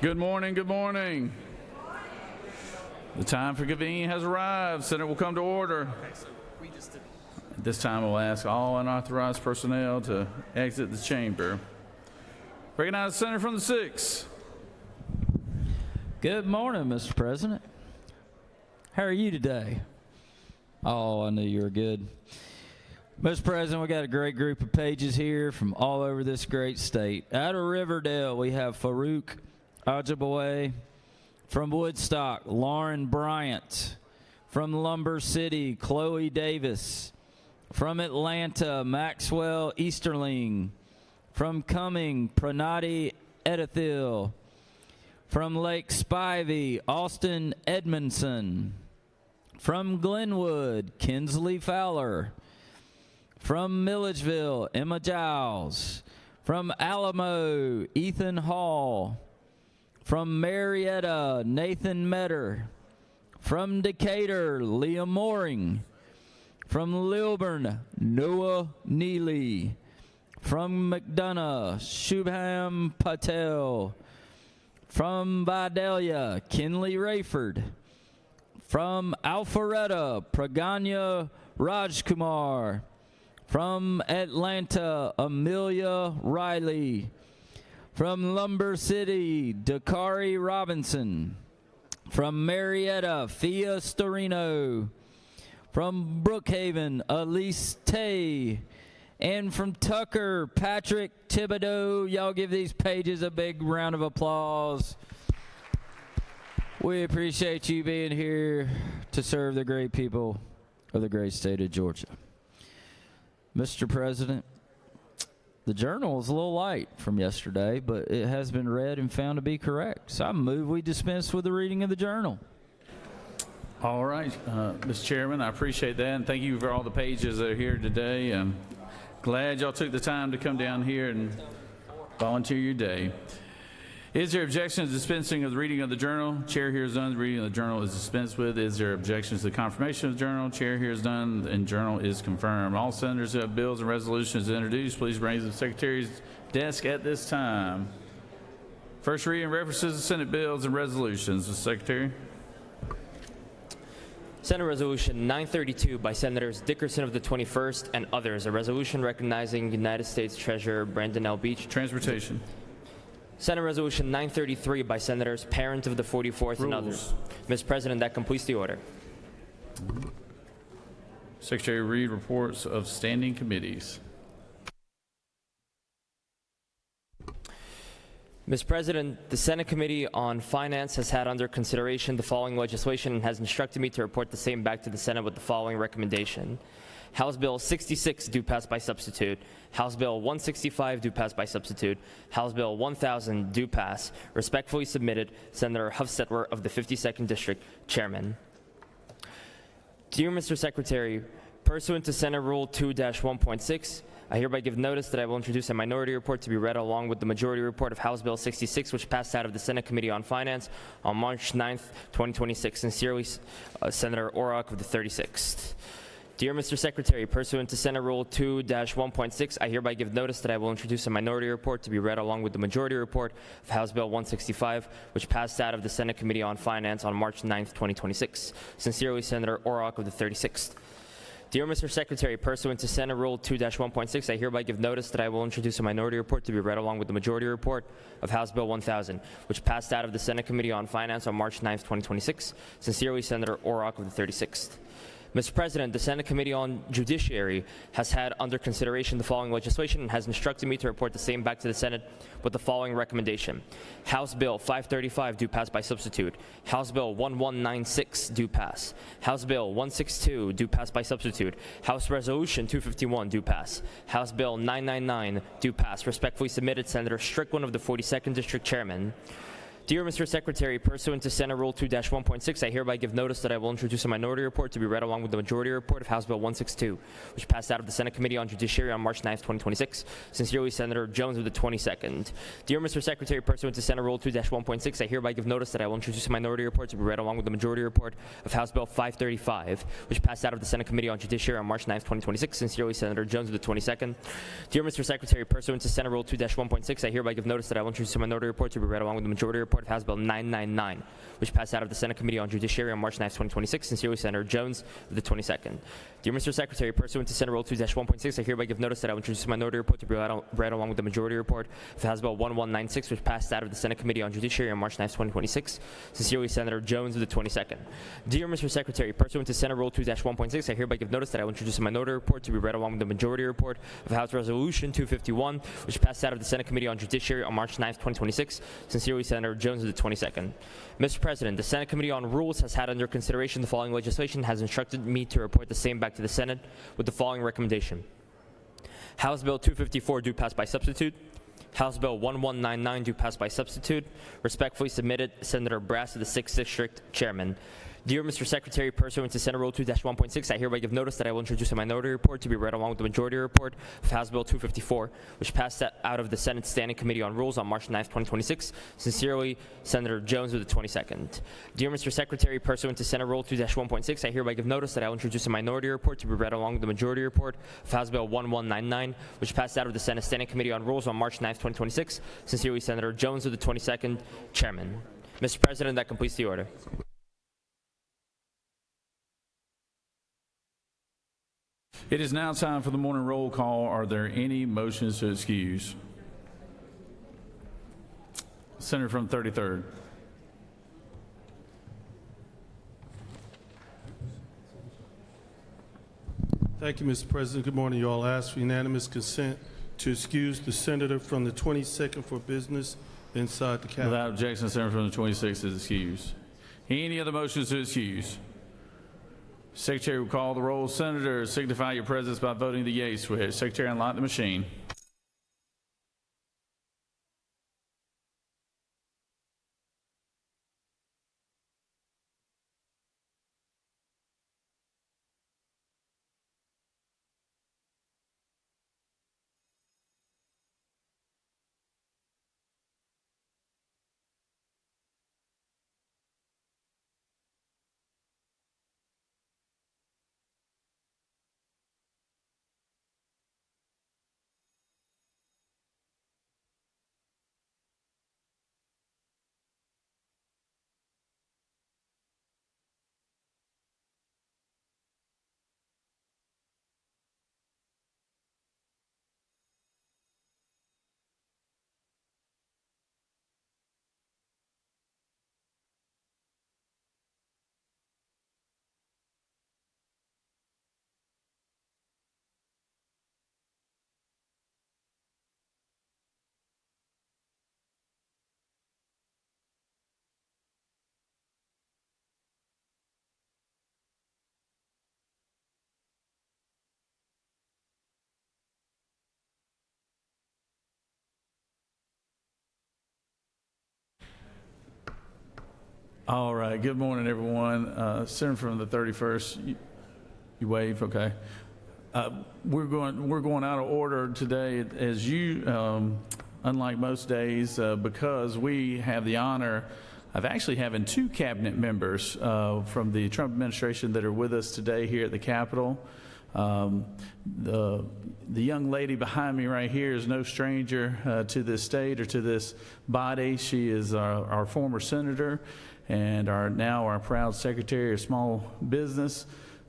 Good morning, good morning. The time for convening has arrived. Senate will come to order. At this time, we'll ask all unauthorized personnel to exit the chamber. Recognize the senator from the 6th. Good morning, Mr. President. How are you today? Oh, I knew you were good. Mr. President, we got a great group of pages here from all over this great state. Out of Riverdale, we have Farouk Ajaboye. From Woodstock, Lauren Bryant. From Lumber City, Chloe Davis. From Atlanta, Maxwell Easterling. From Cumming, Pranati Edithil. From Lake Spivey, Austin Edmondson. From Glenwood, Kinsley Fowler. From Milledgeville, Emma Giles. From Alamo, Ethan Hall. From Marietta, Nathan Metter. From Decatur, Leah Mooring. From Lilburn, Noah Neely. From McDonough, Shubham Patel. From Vidalia, Kinley Rayford. From Alpharetta, Praganya Rajkumar. From Atlanta, Amelia Riley. From Lumber City, Dakari Robinson. From Marietta, Fia Storino. From Brookhaven, Elise Tay. And from Tucker, Patrick Thibodeau. Y'all give these pages a big round of applause. We appreciate you being here to serve the great people of the great state of Georgia. Mr. President, the journal is a little light from yesterday, but it has been read and found to be correct. So I move we dispense with the reading of the journal. All right, Mr. Chairman, I appreciate that, and thank you for all the pages that are here today. I'm glad y'all took the time to come down here and volunteer your day. Is there objection to dispensing of the reading of the journal? Chair hears none. The reading of the journal is dispensed with. Is there objections to the confirmation of the journal? Chair hears none, and journal is confirmed. All senators who have bills and resolutions to introduce, please bring to the Secretary's desk at this time. First reading references to Senate bills and resolutions. Mr. Secretary. Senate Resolution 932 by Senators Dickerson of the 21st and others, a resolution recognizing United States Treasurer Brandon L. Beach. Transportation. Senate Resolution 933 by Senators Parent of the 44th and others. Mr. President, that completes the order. Secretary, read reports of standing committees. Mr. President, the Senate Committee on Finance has had under consideration the following legislation and has instructed me to report the same back to the Senate with the following recommendation. House Bill 66 do pass by substitute. House Bill 165 do pass by substitute. House Bill 1000 do pass. Respectfully submitted, Senator Hufstetler of the 52nd District, Chairman. Dear Mr. Secretary, pursuant to Senate Rule 2-1.6, I hereby give notice that I will introduce a minority report to be read along with the majority report of House Bill 66, which passed out of the Senate Committee on Finance on March 9th, 2026. Sincerely, Senator Orrock of the 36th. Dear Mr. Secretary, pursuant to Senate Rule 2-1.6, I hereby give notice that I will introduce a minority report to be read along with the majority report of House Bill 165, which passed out of the Senate Committee on Finance on March 9th, 2026. Sincerely, Senator Orrock of the 36th. Dear Mr. Secretary, pursuant to Senate Rule 2-1.6, I hereby give notice that I will introduce a minority report to be read along with the majority report of House Bill 1000, which passed out of the Senate Committee on Finance on March 9th, 2026. Sincerely, Senator Orrock of the 36th. Mr. President, the Senate Committee on Judiciary has had under consideration the following legislation and has instructed me to report the same back to the Senate with the following recommendation. House Bill 535 do pass by substitute. House Bill 1196 do pass. House Bill 162 do pass by substitute. House Resolution 251 do pass. House Bill 999 do pass. Respectfully submitted, Senator Strickland of the 42nd District, Chairman. Dear Mr. Secretary, pursuant to Senate Rule 2-1.6, I hereby give notice that I will introduce a minority report to be read along with the majority report of House Bill 162, which passed out of the Senate Committee on Judiciary on March 9th, 2026. Sincerely, Senator Jones of the 22nd. Dear Mr. Secretary, pursuant to Senate Rule 2-1.6, I hereby give notice that I will introduce a minority report to be read along with the majority report of House Bill 535, which passed out of the Senate Committee on Judiciary on March 9th, 2026. Sincerely, Senator Jones of the 22nd. Dear Mr. Secretary, pursuant to Senate Rule 2-1.6, I hereby give notice that I will introduce a minority report to be read along with the majority report Report of House Bill 999, which passed out of the Senate Committee on Judiciary on March 9, 2026. Sincerely, Senator Jones of the 22nd. Dear Mr. Secretary, pursuant to Senate Rule 2-1.6, I hereby give notice that I will introduce a minority report to be read along with the majority report of House Bill 1196, which passed out of the Senate Committee on Judiciary on March 9, 2026. Sincerely, Senator Jones of the 22nd. Dear Mr. Secretary, pursuant to Senate Rule 2-1.6, I hereby give notice that I will introduce a minority report to be read along with the majority report of House Resolution 251, which passed out of the Senate Committee on Judiciary on March 9, 2026. Sincerely, Senator Jones of the 22nd. Mr. President, the Senate Committee on Rules has had under consideration the following legislation and has instructed me to report the same back to the Senate with the following recommendation. House Bill 254 do pass by substitute. House Bill 1199 do pass by substitute. Respectfully submitted, Senator Brass of the 6th District, Chairman. Dear Mr. Secretary, pursuant to Senate Rule 2-1.6, I hereby give notice that I will introduce a minority report to be read along with the majority report of House Bill 254, which passed out of the Senate Standing Committee on Rules on March 9, 2026. Sincerely, Senator Jones of the 22nd. Dear Mr. Secretary, pursuant to Senate Rule 2-1.6, I hereby give notice that I will introduce a minority report to be read along with the majority report of House Bill 1199, which passed out of the Senate Standing Committee on Rules on March 9, 2026. Sincerely, Senator Jones of the 22nd, Chairman. Mr. President, that completes the order. It is now time for the morning roll call. Are there any motions to excuse? Senator from 33rd. Thank you, Mr. President. Good morning, you all. I ask for unanimous consent to excuse the senator from the 22nd for business inside the Capitol. Without objection, the senator from the 26th is excused. Any other motions to excuse? Secretary will call the roll. Senator, signify your presence by voting the yea switch. Secretary, unlock the machine. All right. Good morning, everyone. Senator from the 31st, you wave, okay. We're going out of order today, as you, unlike most days, because we have the honor of actually having two cabinet members from the Trump administration that are with us today here at the Capitol. The young lady behind me right here is no stranger to this state or to this body. She is our former senator and now our proud Secretary of Small Business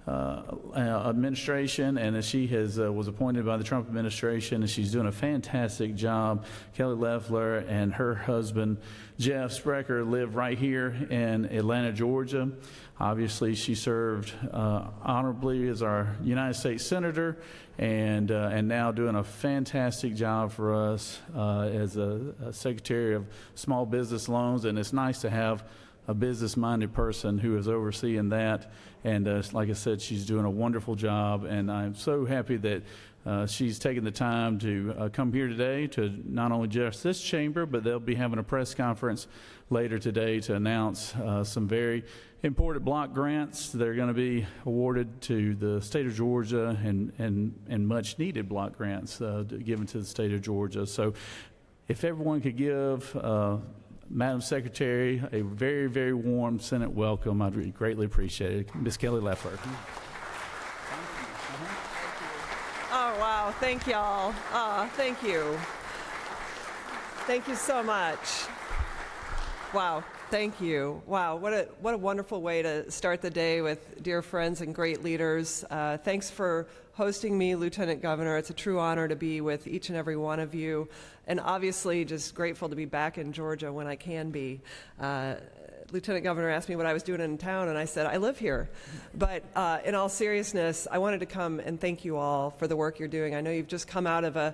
Administration, and she was appointed by the Trump administration, and she's doing a fantastic job. Kelly Loeffler and her husband Jeff Sprecher live right here in Atlanta, Georgia. Obviously, she served honorably as our United States Senator, and now doing a fantastic job for us as a Secretary of Small Business Loans. And it's nice to have a business-minded person who is overseeing that. And like I said, she's doing a wonderful job, and I'm so happy that she's taken the time to come here today to not only just this chamber, but they'll be having a press conference later today to announce some very important block grants that are going to be awarded to the state of Georgia, and much needed block grants given to the state of Georgia. So if everyone could give Madam Secretary a very, very warm Senate welcome, I'd really greatly appreciate it. Ms. Kelly Loeffler. Oh, wow. Thank y'all. Thank you. Thank you so much. Wow, thank you. Wow, what a wonderful way to start the day with dear friends and great leaders. Thanks for hosting me, Lieutenant Governor. It's a true honor to be with each and every one of you, and obviously just grateful to be back in Georgia when I can be. Lieutenant Governor asked me what I was doing in town, and I said, I live here. But in all seriousness, I wanted to come and thank you all for the work you're doing. I know you've just come out of a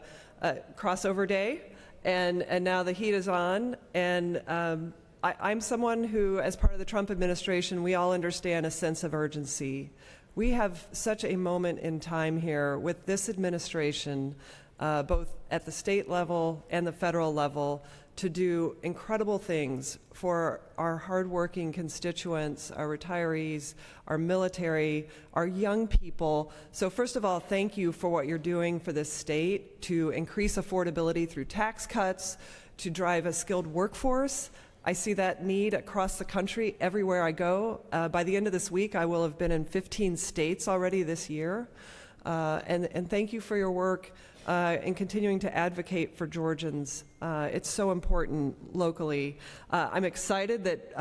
crossover day, and now the heat is on, and I'm someone who, as part of the Trump administration, we all understand a sense of urgency. We have such a moment in time here with this administration, both at the state level and the federal level, to do incredible things for our hardworking constituents, our retirees, our military, our young people. So first of all, thank you for what you're doing for this state to increase affordability through tax cuts, to drive a skilled workforce. I see that need across the country everywhere I go. By the end of this week, I will have been in 15 states already this year. And thank you for your work in continuing to advocate for Georgians. It's so important locally. I'm excited that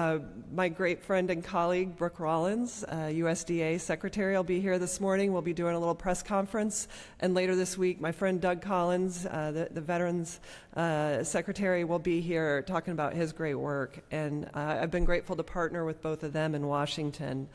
my great friend and colleague, Brooke Rollins, USDA Secretary, will be here this morning. We'll be doing a little press conference. And later this week, my friend Doug Collins, the Veterans Secretary, will be here talking about his great work. And I've been grateful to partner with both of them in Washington.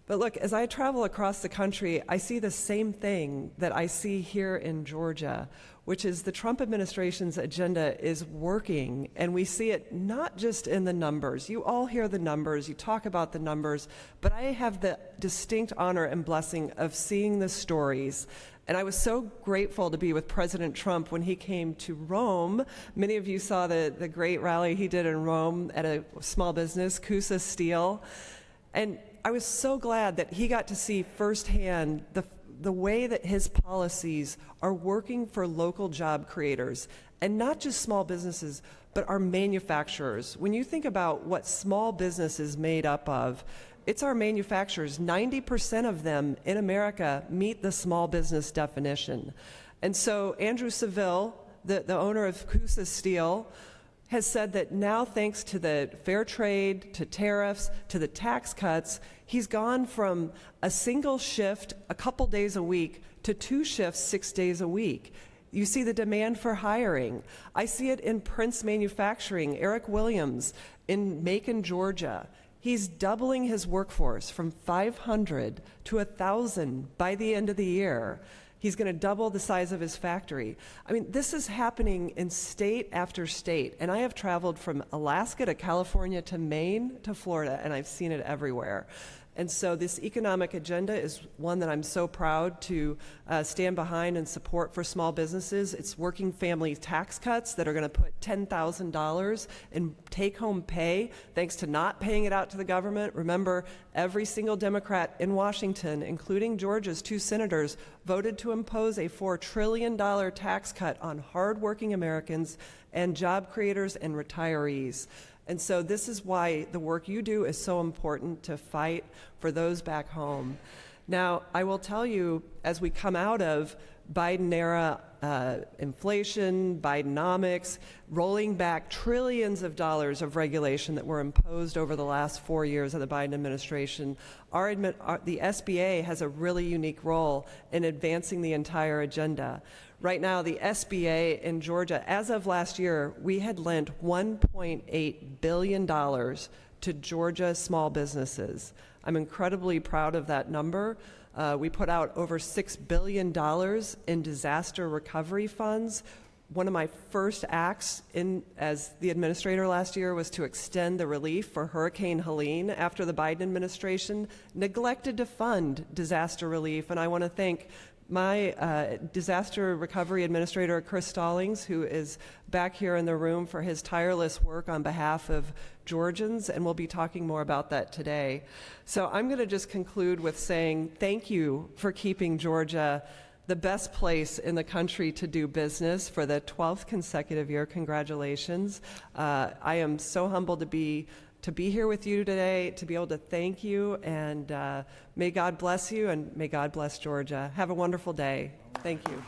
But look, as I travel across the country, I see the same thing that I see here in Georgia, which is the Trump administration's agenda is working, and we see it not just in the numbers. You all hear the numbers, you talk about the numbers, but I have the distinct honor and blessing of seeing the stories. And I was so grateful to be with President Trump when he came to Rome. Many of you saw the great rally he did in Rome at a small business, Cusa Steel. And I was so glad that he got to see firsthand the way that his policies are working for local job creators, and not just small businesses, but our manufacturers. When you think about what small business is made up of, it's our manufacturers. 90% of them in America meet the small business definition. And so Andrew Seville, the owner of Cusa Steel, has said that now, thanks to the fair trade, to tariffs, to the tax cuts, he's gone from a single shift a couple days a week to 2 shifts 6 days a week. You see the demand for hiring. I see it in Prince Manufacturing, Eric Williams in Macon, Georgia. He's doubling his workforce from 500 to 1,000 by the end of the year. He's going to double the size of his factory. I mean, this is happening in state after state. And I have traveled from Alaska to California to Maine to Florida, and I've seen it everywhere. And so this economic agenda is one that I'm so proud to stand behind and support for small businesses. It's working family tax cuts that are going to put $10,000 in take-home pay, thanks to not paying it out to the government. Remember, every single Democrat in Washington, including Georgia's 2 senators, voted to impose a $4 trillion tax cut on hardworking Americans and job creators and retirees. And so this is why the work you do is so important, to fight for those back home. Now, I will tell you, as we come out of Biden-era inflation, Bidenomics, rolling back trillions of dollars of regulation that were imposed over the last 4 years of the Biden administration, the SBA has a really unique role in advancing the entire agenda. Right now, the SBA in Georgia, as of last year, we had lent $1.8 billion to Georgia small businesses. I'm incredibly proud of that number. We put out over $6 billion in disaster recovery funds. One of my first acts as the administrator last year was to extend the relief for Hurricane Helene after the Biden administration neglected to fund disaster relief. And I want to thank my disaster recovery administrator, Chris Stallings, who is back here in the room, for his tireless work on behalf of Georgians, and we'll be talking more about that today. So I'm going to just conclude with saying thank you for keeping Georgia the best place in the country to do business for the 12th consecutive year. Congratulations. I am so humbled to be here with you today, to be able to thank you, and may God bless you, and may God bless Georgia. Have a wonderful day. Thank you.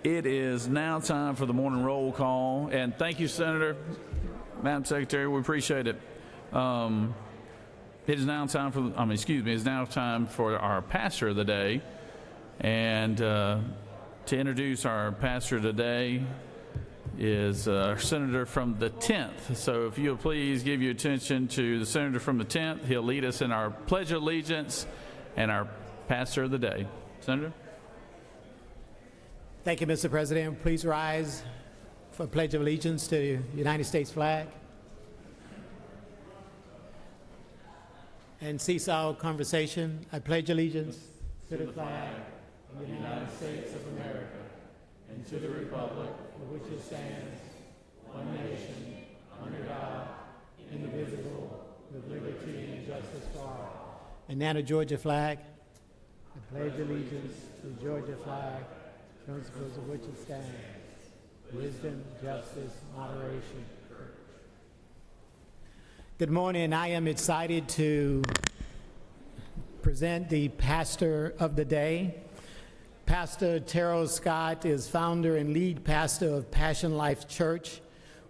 It is now time for the morning roll call, and thank you, Senator, Madam Secretary, we appreciate it. It is now time for, it's now time for our pastor of the day, and to introduce our pastor today is our senator from the 10th. So if you'll please give your attention to the senator from the 10th, he'll lead us in our Pledge of Allegiance and our pastor of the day. Senator? Thank you, Mr. President. Please rise for Pledge of Allegiance to the United States flag. And cease all conversation. I pledge allegiance to the flag of the United States of America and to the republic for which it stands, one nation, under God, indivisible, with liberty and justice for all. And now the Georgia flag. I pledge allegiance to the Georgia flag, principles of which it stands, wisdom, justice, moderation. Good morning. I am excited to present the pastor of the day. Pastor Terrell Scott is founder and lead pastor of Passion Life Church,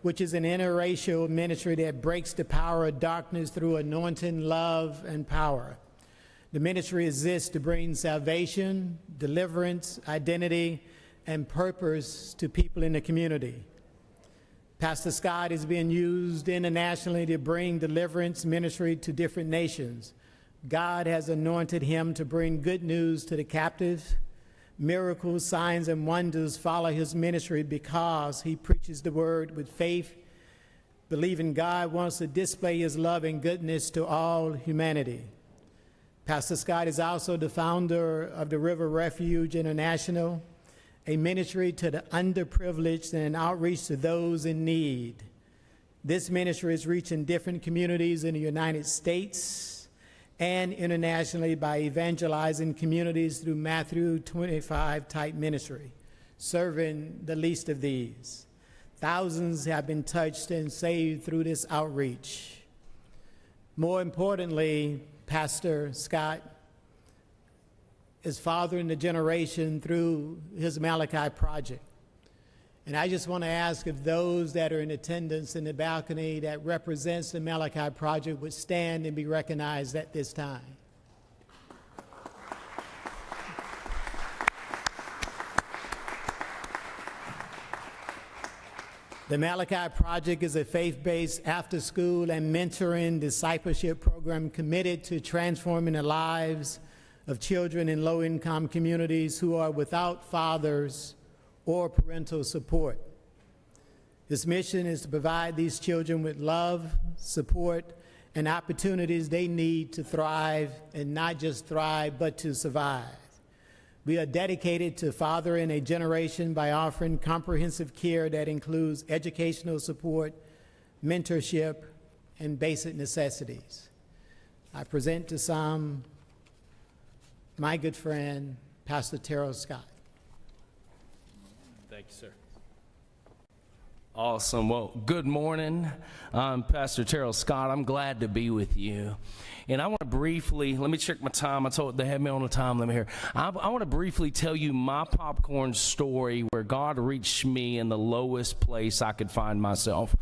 which is an interracial ministry that breaks the power of darkness through anointing, love, and power. The ministry exists to bring salvation, deliverance, identity, and purpose to people in the community. Pastor Scott is being used internationally to bring deliverance ministry to different nations. God has anointed him to bring good news to the captives. Miracles, signs, and wonders follow his ministry because he preaches the word with faith, believing God wants to display his love and goodness to all humanity. Pastor Scott is also the founder of the River Refuge International, a ministry to the underprivileged and an outreach to those in need. This ministry is reaching different communities in the United States and internationally by evangelizing communities through Matthew 25 type ministry, serving the least of these. Thousands have been touched and saved through this outreach. More importantly, Pastor Scott is fathering the generation through his Malachi Project. And I just want to ask if those that are in attendance in the balcony that represents the Malachi Project would stand and be recognized at this time. The Malachi Project is a faith-based after-school and mentoring discipleship program committed to transforming the lives of children in low-income communities who are without fathers or parental support. This mission is to provide these children with love, support, and opportunities they need to thrive, and not just thrive, but to survive. We are dedicated to fathering a generation by offering comprehensive care that includes educational support, mentorship, and basic necessities. I present to some my good friend, Pastor Terrell Scott. Thank you, sir. Awesome. Well, good morning. I'm Pastor Terrell Scott. I'm glad to be with you. And I want to briefly, let me check my time. I told they had me on the time limit here. I want to briefly tell you my popcorn story where God reached me in the lowest place I could find myself.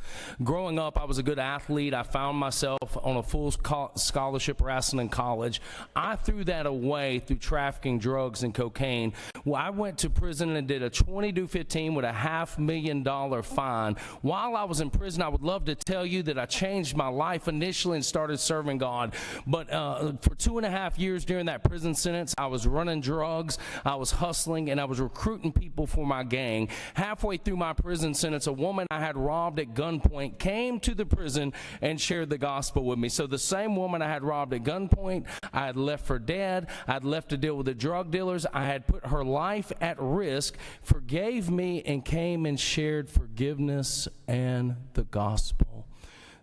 Growing up, I was a good athlete. I found myself on a full scholarship wrestling in college. I threw that away through trafficking drugs and cocaine. Well, I went to prison and did a 20-15 with a $500,000 fine. While I was in prison, I would love to tell you that I changed my life initially and started serving God. But for 2.5 years during that prison sentence, I was running drugs, I was hustling, and I was recruiting people for my gang. Halfway through my prison sentence, a woman I had robbed at gunpoint came to the prison and shared the gospel with me. So the same woman I had robbed at gunpoint, I had left for dead, I had left to deal with the drug dealers, I had put her life at risk, forgave me, and came and shared forgiveness and the gospel.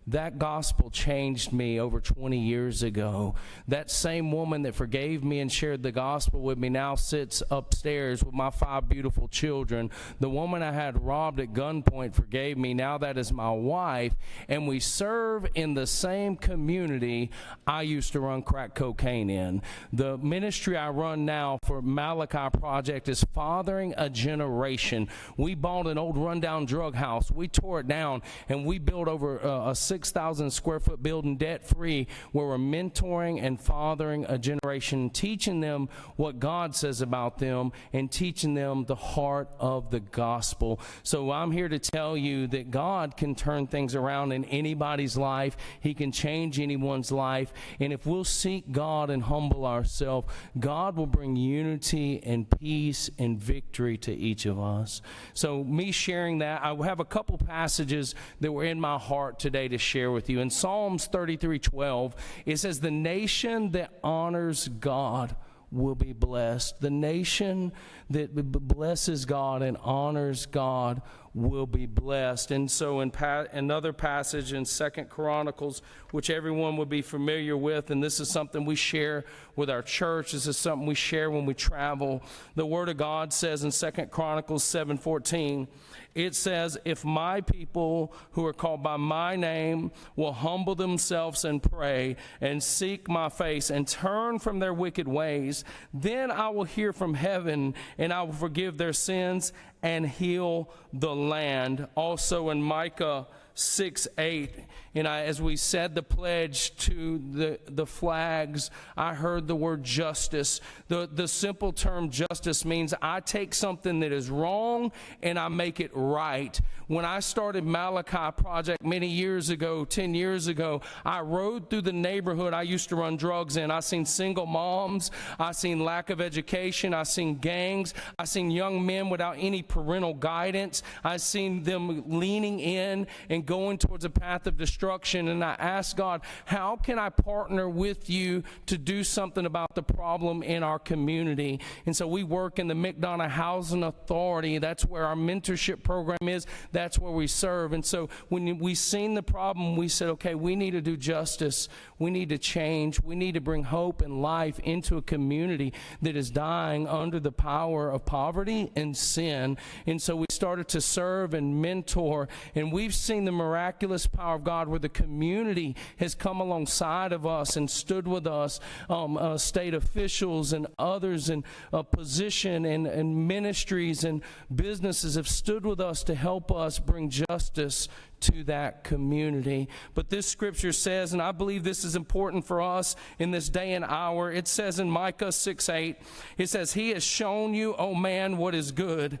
That gospel changed me over 20 years ago. That same woman that forgave me and shared the gospel with me now sits upstairs with my 5 beautiful children. The woman I had robbed at gunpoint forgave me. Now that is my wife, and we serve in the same community I used to run crack cocaine in. The ministry I run now for Malachi Project is fathering a generation. We bought an old rundown drug house. We tore it down, and we built over a 6,000 square foot building debt-free, where we're mentoring and fathering a generation, teaching them what God says about them and teaching them the heart of the gospel. So I'm here to tell you that God can turn things around in anybody's life. He can change anyone's life. And if we'll seek God and humble ourselves, God will bring unity and peace and victory to each of us. So me sharing that, I have a couple passages that were in my heart today to share with you. In Psalms 33:12, it says, "The nation that honors God will be blessed." The nation that blesses God and honors God will be blessed. And so in another passage in 2 Chronicles, which everyone would be familiar with, and this is something we share with our church, this is something we share when we travel. The Word of God says in 2 Chronicles 7:14, it says, "If my people who are called by my name will humble themselves and pray and seek my face and turn from their wicked ways, then I will hear from heaven and I will forgive their sins and heal the land." Also in Micah 6:8, and as we said the pledge to the flags, I heard the word justice. The simple term justice means I take something that is wrong and I make it right. When I started Malachi Project many years ago, 10 years ago, I rode through the neighborhood I used to run drugs in. I seen single moms, I seen lack of education, I seen gangs, I seen young men without any parental guidance, I seen them leaning in and going towards a path of destruction. And I asked God, how can I partner with you to do something about the problem in our community? And so we work in the McDonough Housing Authority. That's where our mentorship program is. That's where we serve. And so when we seen the problem, we said, okay, we need to do justice. We need to change. We need to bring hope and life into a community that is dying under the power of poverty and sin. And so we started to serve and mentor, and we've seen the miraculous power of God where the community has come alongside of us and stood with us. State officials and others in position and ministries and businesses have stood with us to help us bring justice to that community. But this scripture says, and I believe this is important for us in this day and hour, it says in Micah 6:8, it says, "He has shown you, O man, what is good.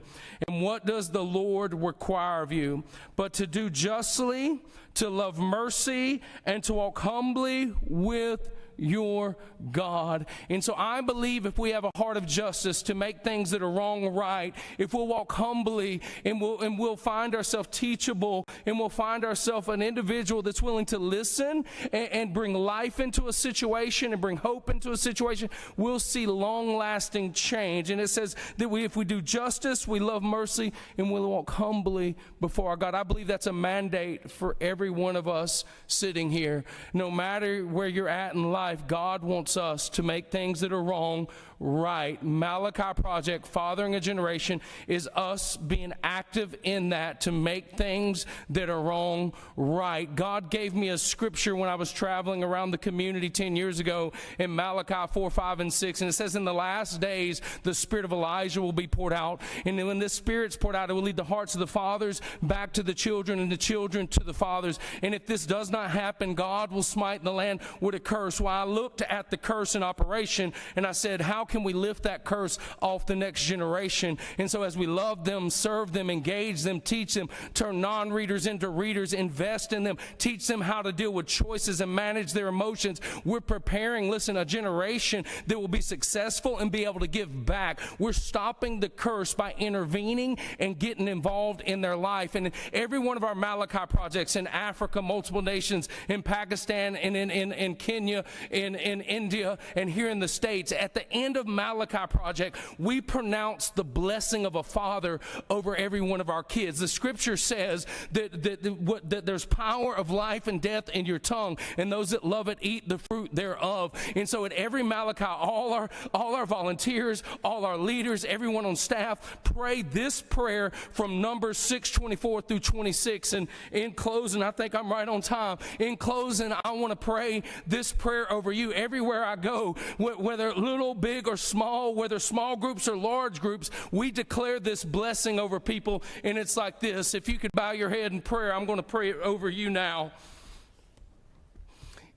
And what does the Lord require of you? But to do justly, to love mercy, and to walk humbly with your God." And so I believe if we have a heart of justice to make things that are wrong right, if we'll walk humbly and we'll find ourselves teachable, and we'll find ourselves an individual that's willing to listen and bring life into a situation and bring hope into a situation, we'll see long-lasting change. And it says that if we do justice, we love mercy, and we'll walk humbly before our God. I believe that's a mandate for every one of us sitting here. No matter where you're at in life, God wants us to make things that are wrong right. Malachi Project, Fathering a Generation, is us being active in that to make things that are wrong right. God gave me a scripture when I was traveling around the community 10 years ago in Malachi 4, 5, and 6, and it says, "In the last days, the spirit of Elijah will be poured out, and when this spirit's poured out, it will lead the hearts of the fathers back to the children, and the children to the fathers. And if this does not happen, God will smite the land with a curse." Well, I looked at the curse in operation, and I said, how can we lift that curse off the next generation? And so as we love them, serve them, engage them, teach them, turn non-readers into readers, invest in them, teach them how to deal with choices and manage their emotions, we're preparing, listen, a generation that will be successful and be able to give back. We're stopping the curse by intervening and getting involved in their life. And every one of our Malachi projects in Africa, multiple nations, in Pakistan, and in Kenya, in India, and here in the States, at the end end of Malachi Project, we pronounce the blessing of a father over every one of our kids. The scripture says that there's power of life and death in your tongue, and those that love it eat the fruit thereof. And so at every Malachi, all our volunteers, all our leaders, everyone on staff, pray this prayer from Numbers 6:24 through 26. And in closing, I think I'm right on time. In closing, I want to pray this prayer over you everywhere I go, whether little, big, or small, whether small groups or large groups. We declare this blessing over people, and it's like this. If you could bow your head in prayer, I'm going to pray it over you now.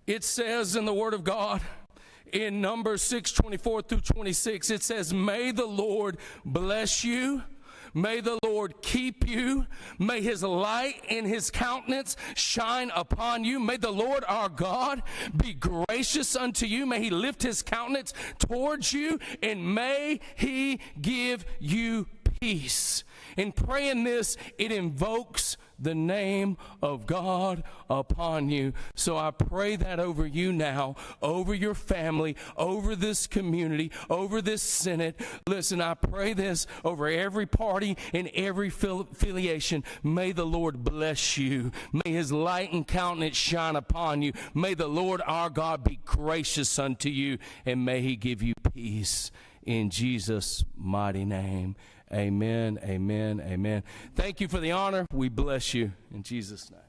It says in the Word of God, in Numbers 6:24 through 26, it says, "May the Lord bless you. May the Lord keep you. May his light and his countenance shine upon you. May the Lord our God be gracious unto you. May he lift his countenance towards you, and may he give you peace." In praying this, it invokes the name of God upon you. So I pray that over you now, over your family, over this community, over this Senate. Listen, I pray this over every party and every affiliation. May the Lord bless you. May his light and countenance shine upon you. May the Lord our God be gracious unto you, and may he give you peace. In Jesus' mighty name. Amen, amen, amen. Thank you for the honor. We bless you in Jesus' name.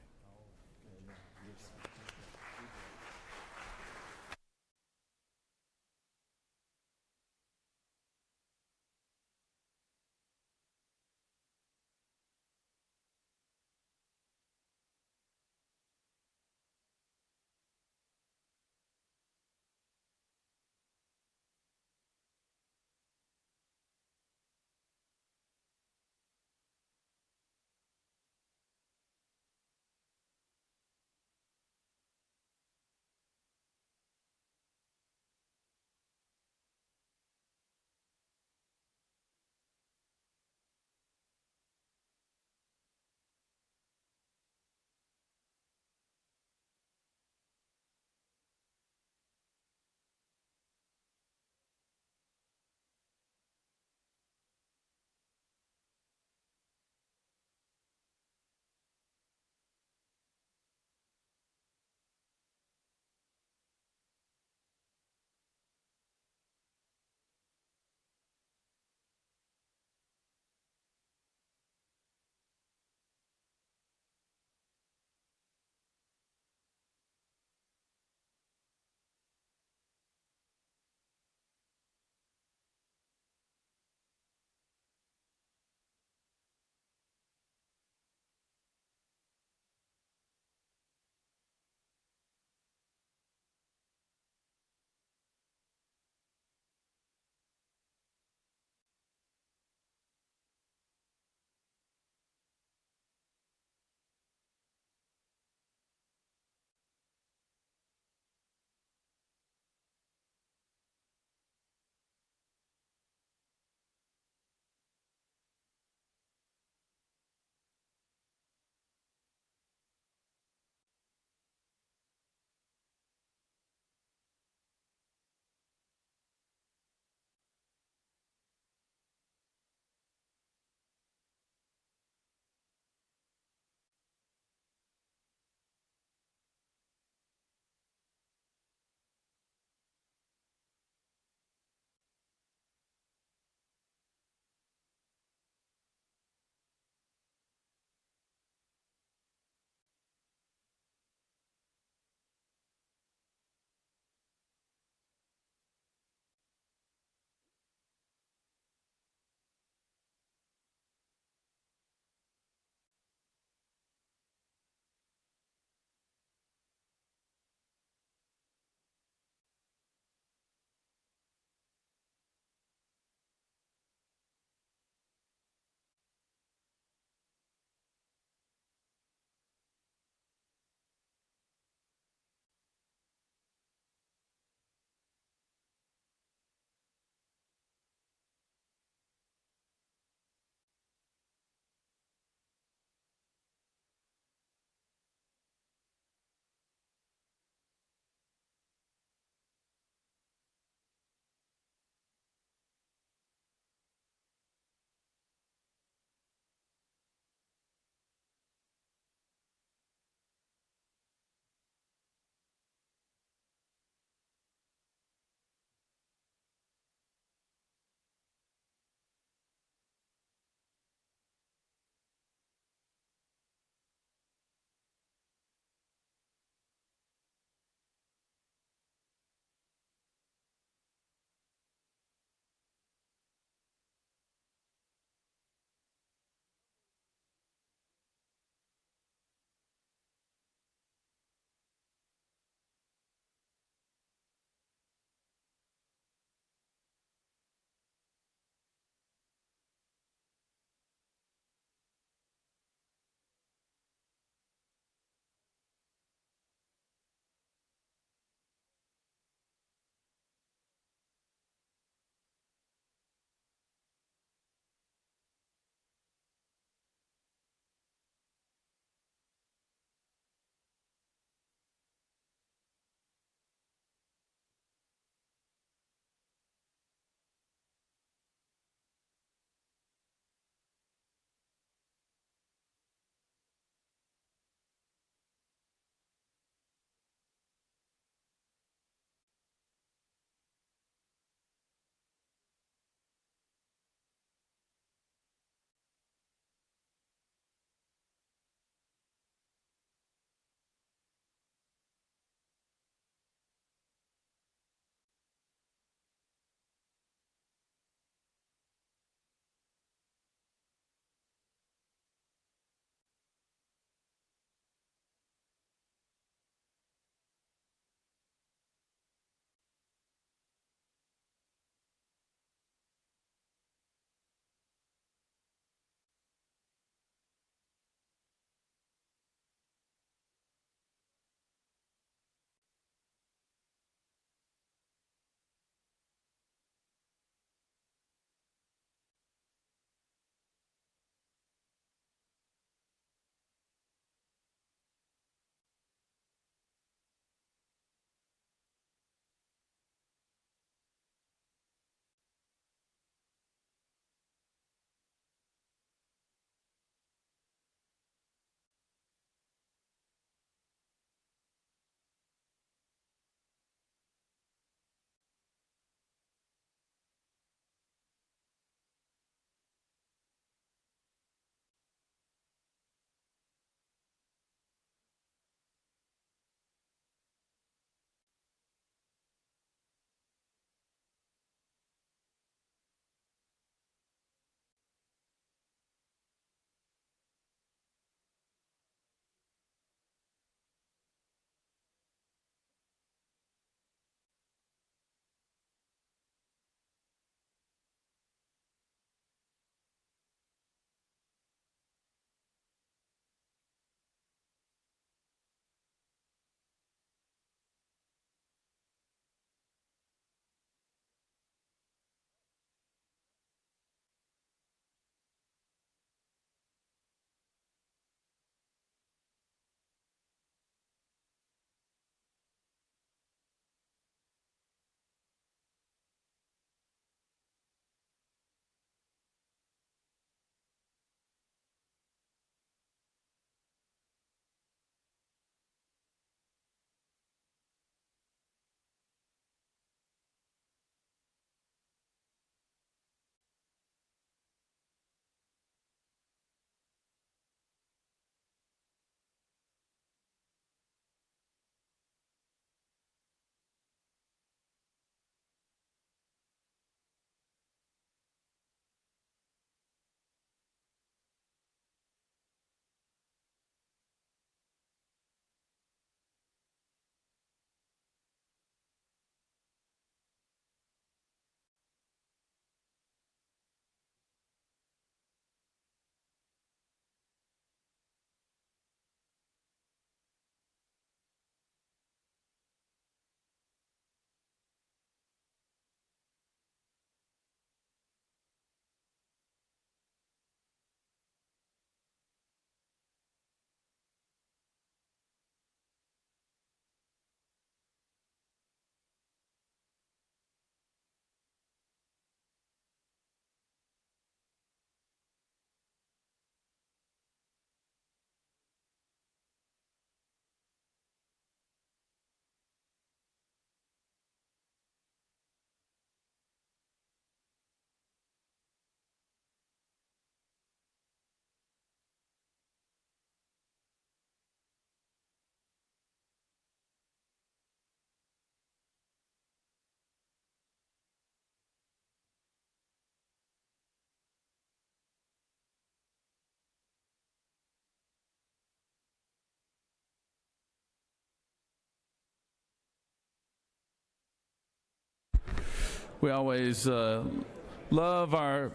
We always love our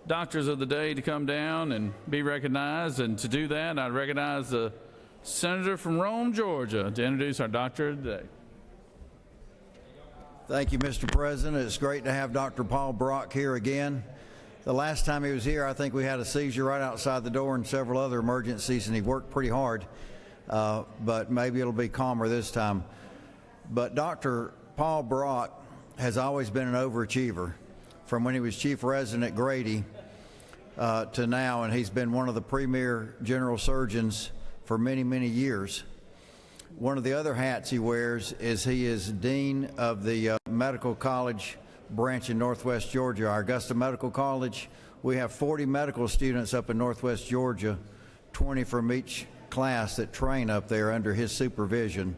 doctors of the day to come down and be recognized. And to do that, I recognize the senator from Rome, Georgia, to introduce our doctor of the day. Thank you, Mr. President. It's great to have Dr. Paul Brock here again. The last time he was here, I think we had a seizure right outside the door and several other emergencies, and he worked pretty hard, but maybe it'll be calmer this time. But Dr. Paul Brock has always been an overachiever from when he was chief resident at Grady to now, and he's been one of the premier general surgeons for many, many years. One of the other hats he wears is he is dean of the medical college branch in Northwest Georgia, our Augusta Medical College. We have 40 medical students up in Northwest Georgia, 20 from each class that train up there under his supervision.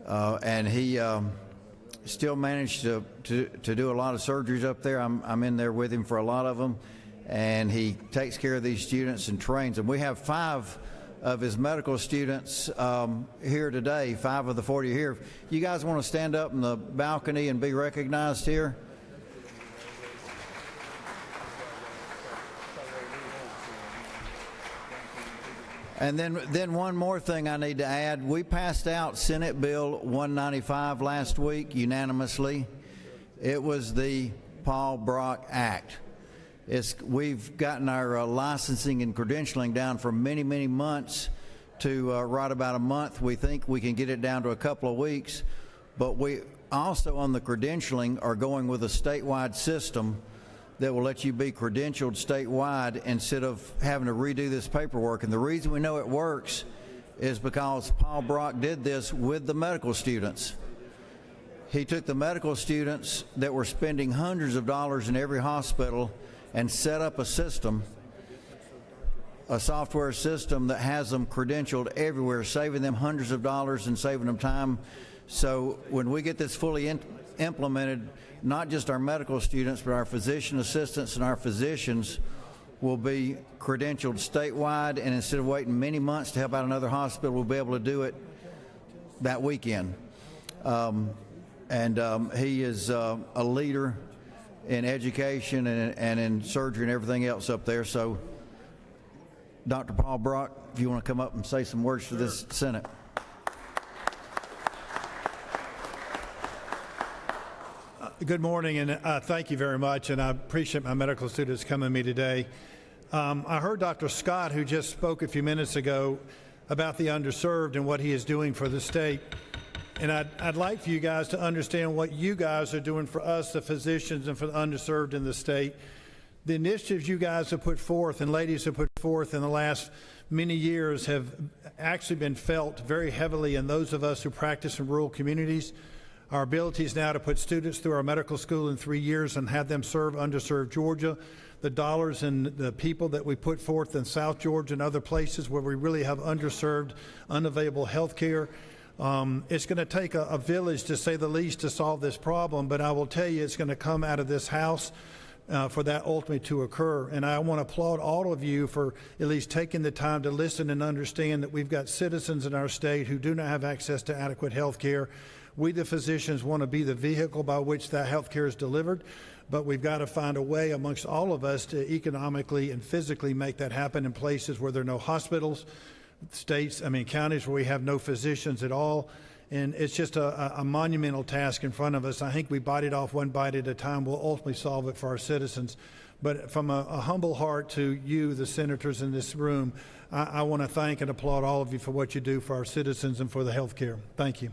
And he still managed to do a lot of surgeries up there. I'm in there with him for a lot of them, and he takes care of these students and trains them. We have 5 of his medical students here today, 5 of the 40 here. You guys want to stand up in the balcony and be recognized here? And then one more thing I need to add. We passed out Senate Bill 195 last week unanimously. It was the Paul Brock Act. We've gotten our licensing and credentialing down from many, many months to right about a month. We think we can get it down to a couple of weeks. But we also, on the credentialing, are going with a statewide system that will let you be credentialed statewide instead of having to redo this paperwork. And the reason we know it works is because Paul Brock did this with the medical students. He took the medical students that were spending hundreds of dollars in every hospital and set up a system, a software system that has them credentialed everywhere, saving them hundreds of dollars and saving them time. So when we get this fully implemented, not just our medical students, but our physician assistants and our physicians will be credentialed statewide, and instead of waiting many months to help out another hospital, we'll be able to do it that weekend. He is a leader in education and in surgery and everything else up there. So, Dr. Paul Brock, if you want to come up and say some words to this Senate. Good morning, and thank you very much, and I appreciate my medical students coming to me today. I heard Dr. Scott, who just spoke a few minutes ago, about the underserved and what he is doing for the state. And I'd like for you guys to understand what you guys are doing for us, the physicians, and for the underserved in the state. The initiatives you guys have put forth and ladies have put forth in the last many years have actually been felt very heavily in those of us who practice in rural communities. Our abilities now to put students through our medical school in 3 years and have them serve underserved Georgia, the dollars and the people that we put forth in South Georgia and other places where we really have underserved, unavailable health care. It's going to take a village, to say the least, to solve this problem, but I will tell you it's going to come out of this House for that ultimately to occur. And I want to applaud all of you for at least taking the time to listen and understand that we've got citizens in our state who do not have access to adequate health care. We, the physicians, want to be the vehicle by which that health care is delivered, but we've got to find a way amongst all of us to economically and physically make that happen in places where there are no hospitals, counties where we have no physicians at all. And it's just a monumental task in front of us. I think we bite it off one bite at a time. We'll ultimately solve it for our citizens. But from a humble heart to you, the senators in this room, I want to thank and applaud all of you for what you do for our citizens and for the health care. Thank you.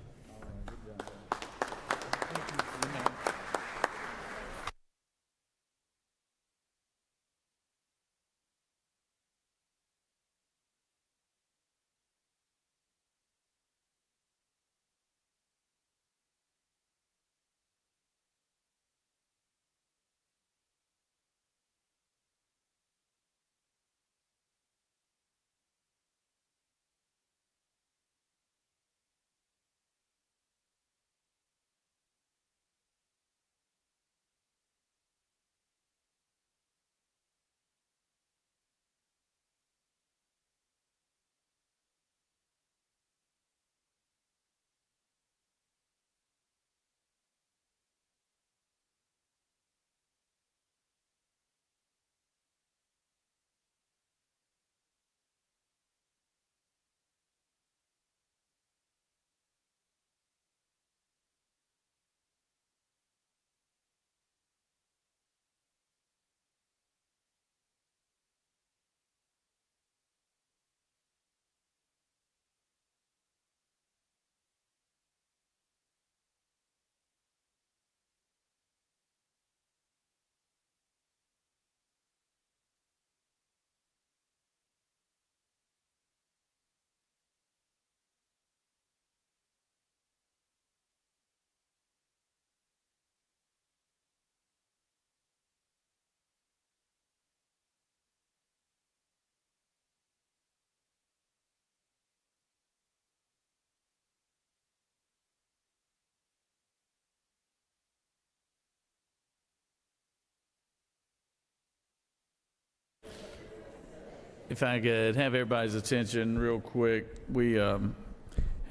if I could have everybody's attention real quick, we have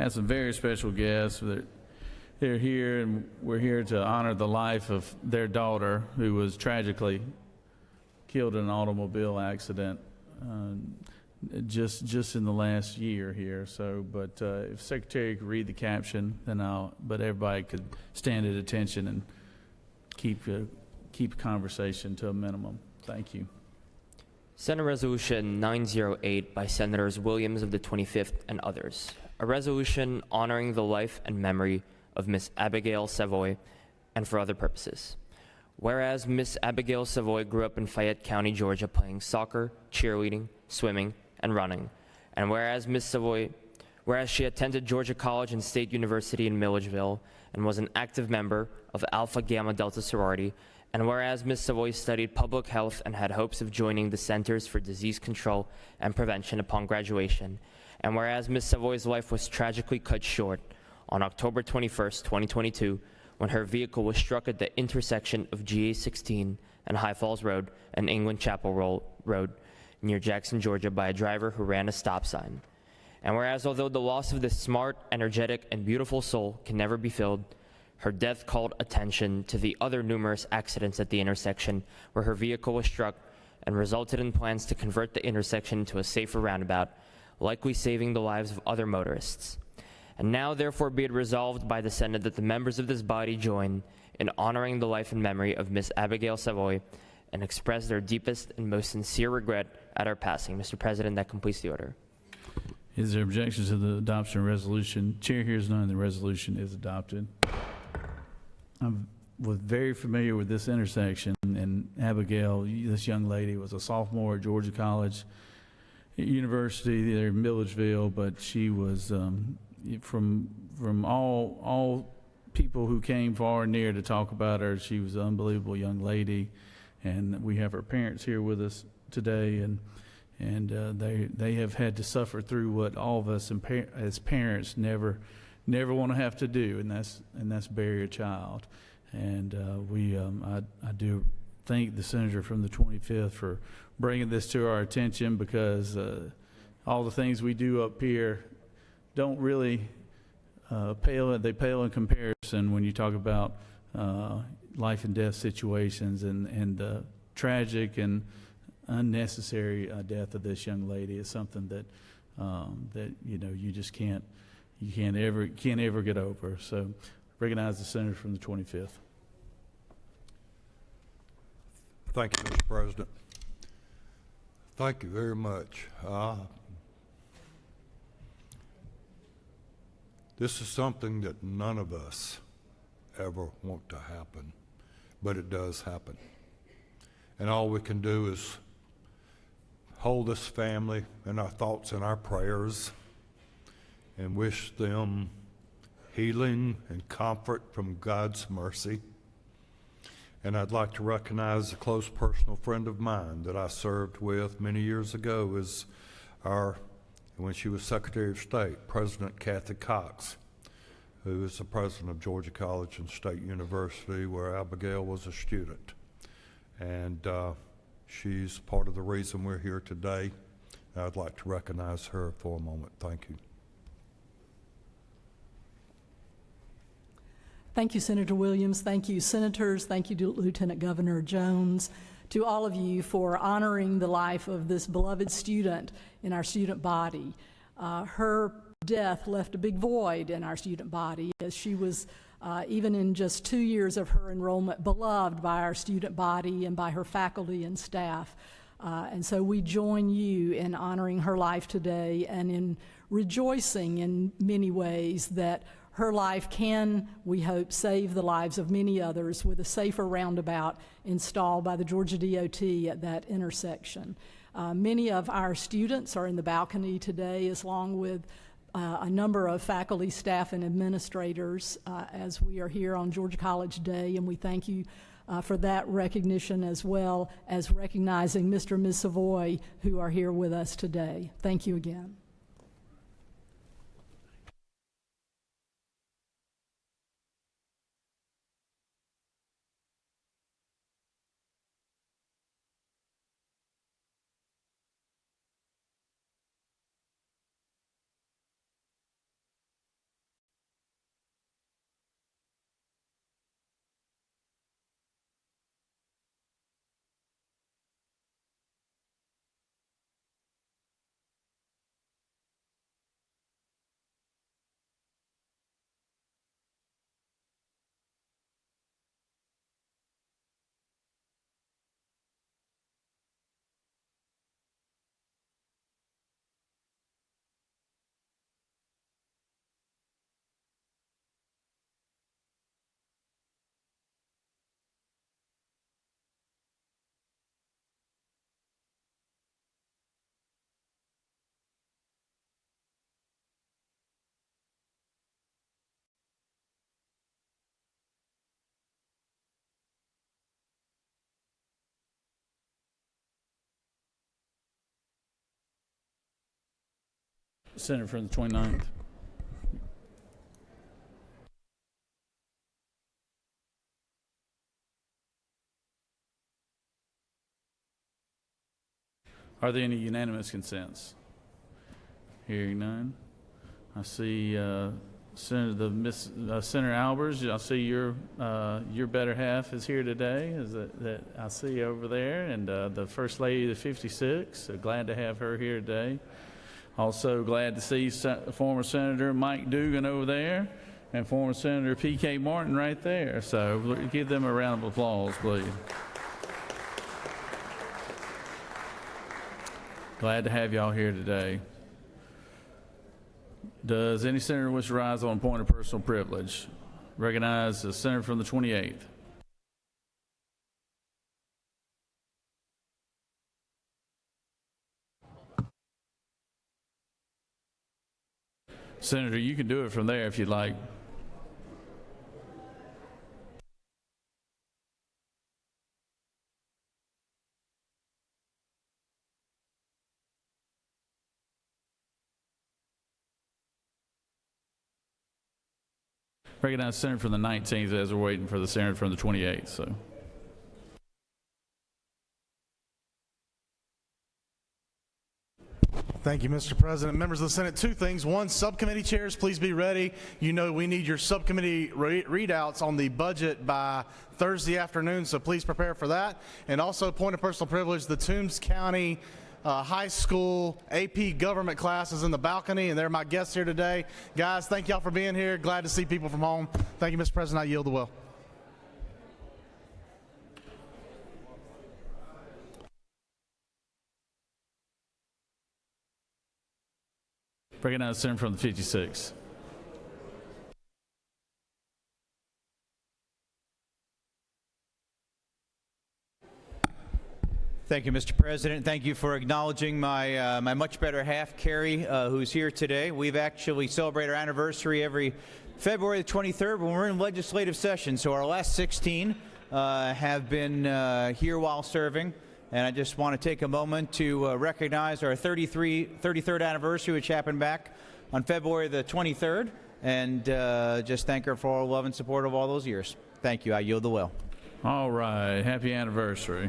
some very special guests. They're here, and we're here to honor the life of their daughter, who was tragically killed in an automobile accident just in the last year here. So, but if Secretary could read the caption, then but everybody could stand at attention and keep conversation to a minimum. Thank you. Senate Resolution 908 by Senators Williams of the 25th and others. A resolution honoring the life and memory of Miss Abigail Savoy and for other purposes. Whereas Miss Abigail Savoy grew up in Fayette County, Georgia, playing soccer, cheerleading, swimming, and running. And whereas she attended Georgia College and State University in Milledgeville and was an active member of Alpha Gamma Delta sorority, and whereas Ms. Savoy studied public health and had hopes of joining the Centers for Disease Control and Prevention upon graduation, and whereas Ms. Savoy's life was tragically cut short on October 21st, 2022, when her vehicle was struck at the intersection of GA 16 and High Falls Road and England Chapel Road near Jackson, Georgia, by a driver who ran a stop sign. And whereas although the loss of this smart, energetic, and beautiful soul can never be filled, her death called attention to the other numerous accidents at the intersection where her vehicle was struck and resulted in plans to convert the intersection into a safer roundabout, likely saving the lives of other motorists. And now therefore be it resolved by the Senate that the members of this body join in honoring the life and memory of Miss Abigail Savoy and express their deepest and most sincere regret at her passing. Mr. President, that completes the order. Is there objection to the adoption of resolution? Chair hears none. The resolution is adopted. I was very familiar with this intersection, and Abigail, this young lady, was a sophomore at Georgia College University there in Milledgeville, but she was from all people who came far and near to talk about her. She was an unbelievable young lady, and we have her parents here with us today, and they have had to suffer through what all of us as parents never want to have to do, and that's bury a child. And I do thank the senator from the 25th for bringing this to our attention, because all the things we do up here don't really pale in comparison when you talk about life and death situations and the tragic and unnecessary death of this young lady is something that you just can't ever get over. So recognize the senator from the 25th. Thank you, Mr. President. Thank you very much. This is something that none of us ever want to happen, but it does happen. And all we can do is hold this family in our thoughts and our prayers and wish them healing and comfort from God's mercy. And I'd like to recognize a close personal friend of mine that I served with many years ago when she was Secretary of State, President Kathy Cox, who is the president of Georgia College and State University, where Abigail was a student. And she's part of the reason we're here today. I'd like to recognize her for a moment. Thank you. Thank you, Senator Williams. Thank you, Senators. Thank you to Lieutenant Governor Jones. To all of you for honoring the life of this beloved student in our student body. Her death left a big void in our student body, as she was, even in just 2 years of her enrollment, beloved by our student body and by her faculty and staff. And so we join you in honoring her life today and in rejoicing in many ways that her life can, we hope, save the lives of many others with a safer roundabout installed by the Georgia DOT at that intersection. Many of our students are in the balcony today, along with a number of faculty, staff, and administrators as we are here on Georgia College Day, and we thank you for that recognition, as well as recognizing Mr. and Ms. Savoy, who are here with us today. Thank you again. Senator from the 29th. Are there any unanimous consents? Hearing none. I see Senator Albers. I see your better half is here today. Is that I see over there, and the First Lady of the 56. So glad to have her here today. Also glad to see former Senator Mike Dugan over there, and former Senator P.K. Martin right there. So give them a round of applause, please. Glad to have y'all here today. Does any senator wish to rise on a point of personal privilege? Recognize the senator from the 28th. Senator, you can do it from there if you'd like. Recognize the senator from the 19th as we're waiting for the senator from the 28th. So. Thank you, Mr. President. Members of the Senate, two things. One, subcommittee chairs, please be ready. You know we need your subcommittee readouts on the budget by Thursday afternoon, so please prepare for that. And also, point of personal privilege, the Toombs County High School AP Government class is in the balcony, and they're my guests here today. Guys, thank y'all for being here. Glad to see people from home. Thank you, Mr. President. I yield the will. Recognize the senator from the 56. Thank you, Mr. President. Thank you for acknowledging my much better half, Carrie, who's here today. We've actually celebrate our anniversary every February the 23rd when we're in legislative session. So our last 16 have been here while serving. And I just want to take a moment to recognize our 33rd anniversary, which happened back on February the 23rd, and just thank her for all love and support of all those years. Thank you. I yield the will. All right. Happy anniversary.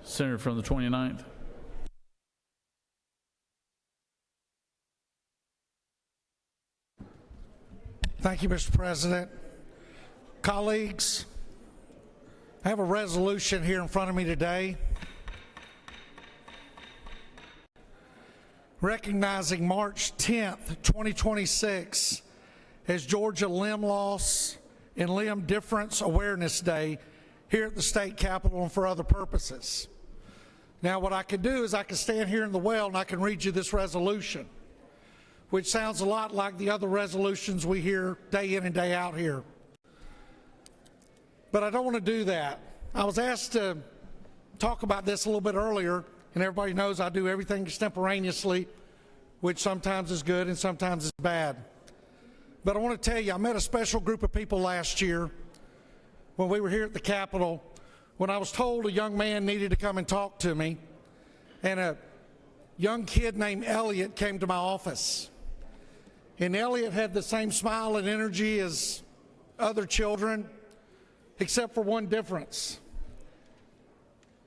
Senator from the 29th. Thank you, Mr. President. Colleagues, I have a resolution here in front of me today recognizing March 10th, 2026 as Georgia Limb Loss and Limb Difference Awareness Day here at the state capitol and for other purposes. Now, what I can do is I can stand here in the well and I can read you this resolution, which sounds a lot like the other resolutions we hear day in and day out here. But I don't want to do that. I was asked to talk about this a little bit earlier, and everybody knows I do everything extemporaneously, which sometimes is good and sometimes is bad. But I want to tell you, I met a special group of people last year when we were here at the Capitol, when I was told a young man needed to come and talk to me, and a young kid named Elliot came to my office. And Elliot had the same smile and energy as other children, except for one difference.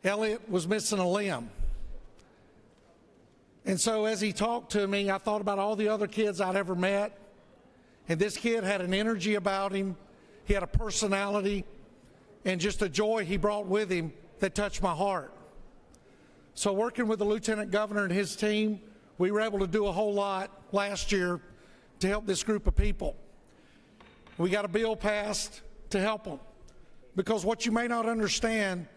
Elliot was missing a limb. And so as he talked to me, I thought about all the other kids I'd ever met. And this kid had an energy about him. He had a personality and just a joy he brought with him that touched my heart. So working with the Lieutenant Governor and his team, we were able to do a whole lot last year to help this group of people. We got a bill passed to help them, because what you may not understand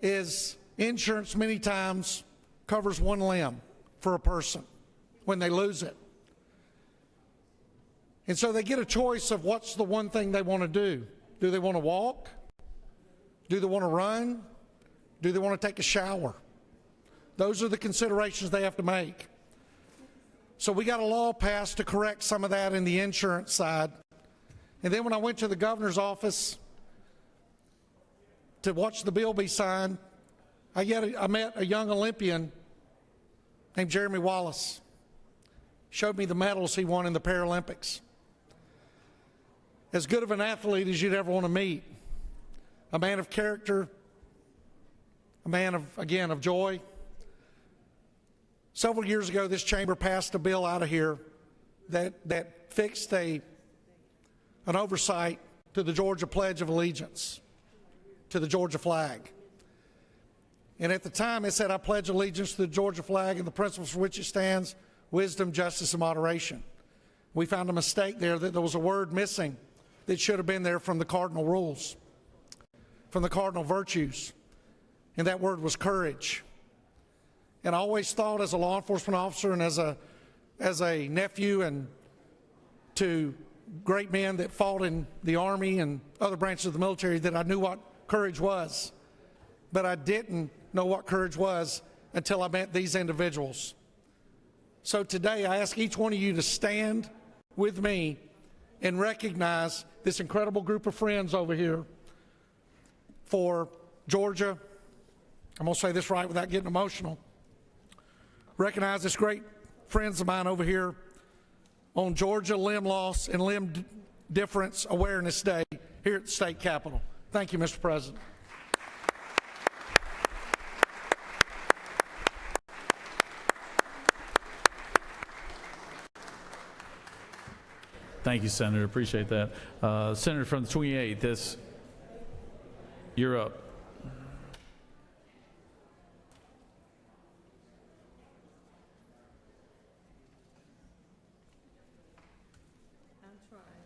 is insurance many times covers one limb for a person when they lose it. And so they get a choice of what's the one thing they want to do. Do they want to walk? Do they want to run? Do they want to take a shower? Those are the considerations they have to make. So we got a law passed to correct some of that in the insurance side. And then when I went to the governor's office to watch the bill be signed, I met a young Olympian named Jeremy Wallace. Showed me the medals he won in the Paralympics. As good of an athlete as you'd ever want to meet. A man of character, a man of, again, of joy. Several years ago, this chamber passed a bill out of here that fixed an oversight to the Georgia Pledge of Allegiance, to the Georgia flag. And at the time, it said, I pledge allegiance to the Georgia flag and the principles for which it stands, wisdom, justice, and moderation. We found a mistake there, that there was a word missing that should have been there from the cardinal rules, from the cardinal virtues, and that word was courage. And I always thought, as a law enforcement officer and as a nephew and to great men that fought in the Army and other branches of the military, that I knew what courage was. But I didn't know what courage was until I met these individuals. So today I ask each one of you to stand with me and recognize this incredible group of friends over here for Georgia. I'm going to say this right without getting emotional. Recognize this great friends of mine over here on Georgia Limb Loss and Limb Difference Awareness Day here at the State Capitol. Thank you, Mr. President. Thank you, Senator. Appreciate that. Senator from the 28th, you're up.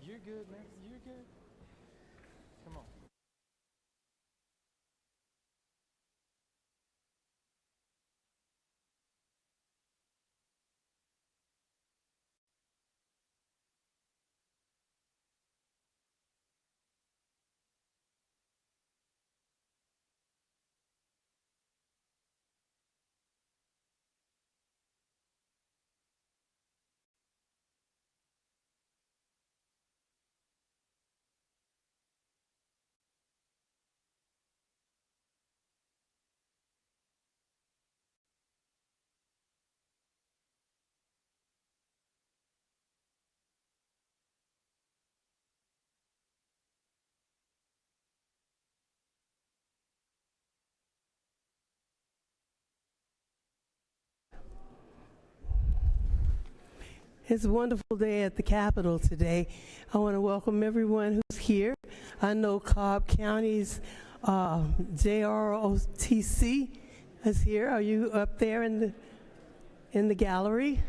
You're good, man. You're good. Come on. It's a wonderful day at the Capitol today. I want to welcome everyone who's here. I know Cobb County's JROTC is here. Are you up there in the gallery?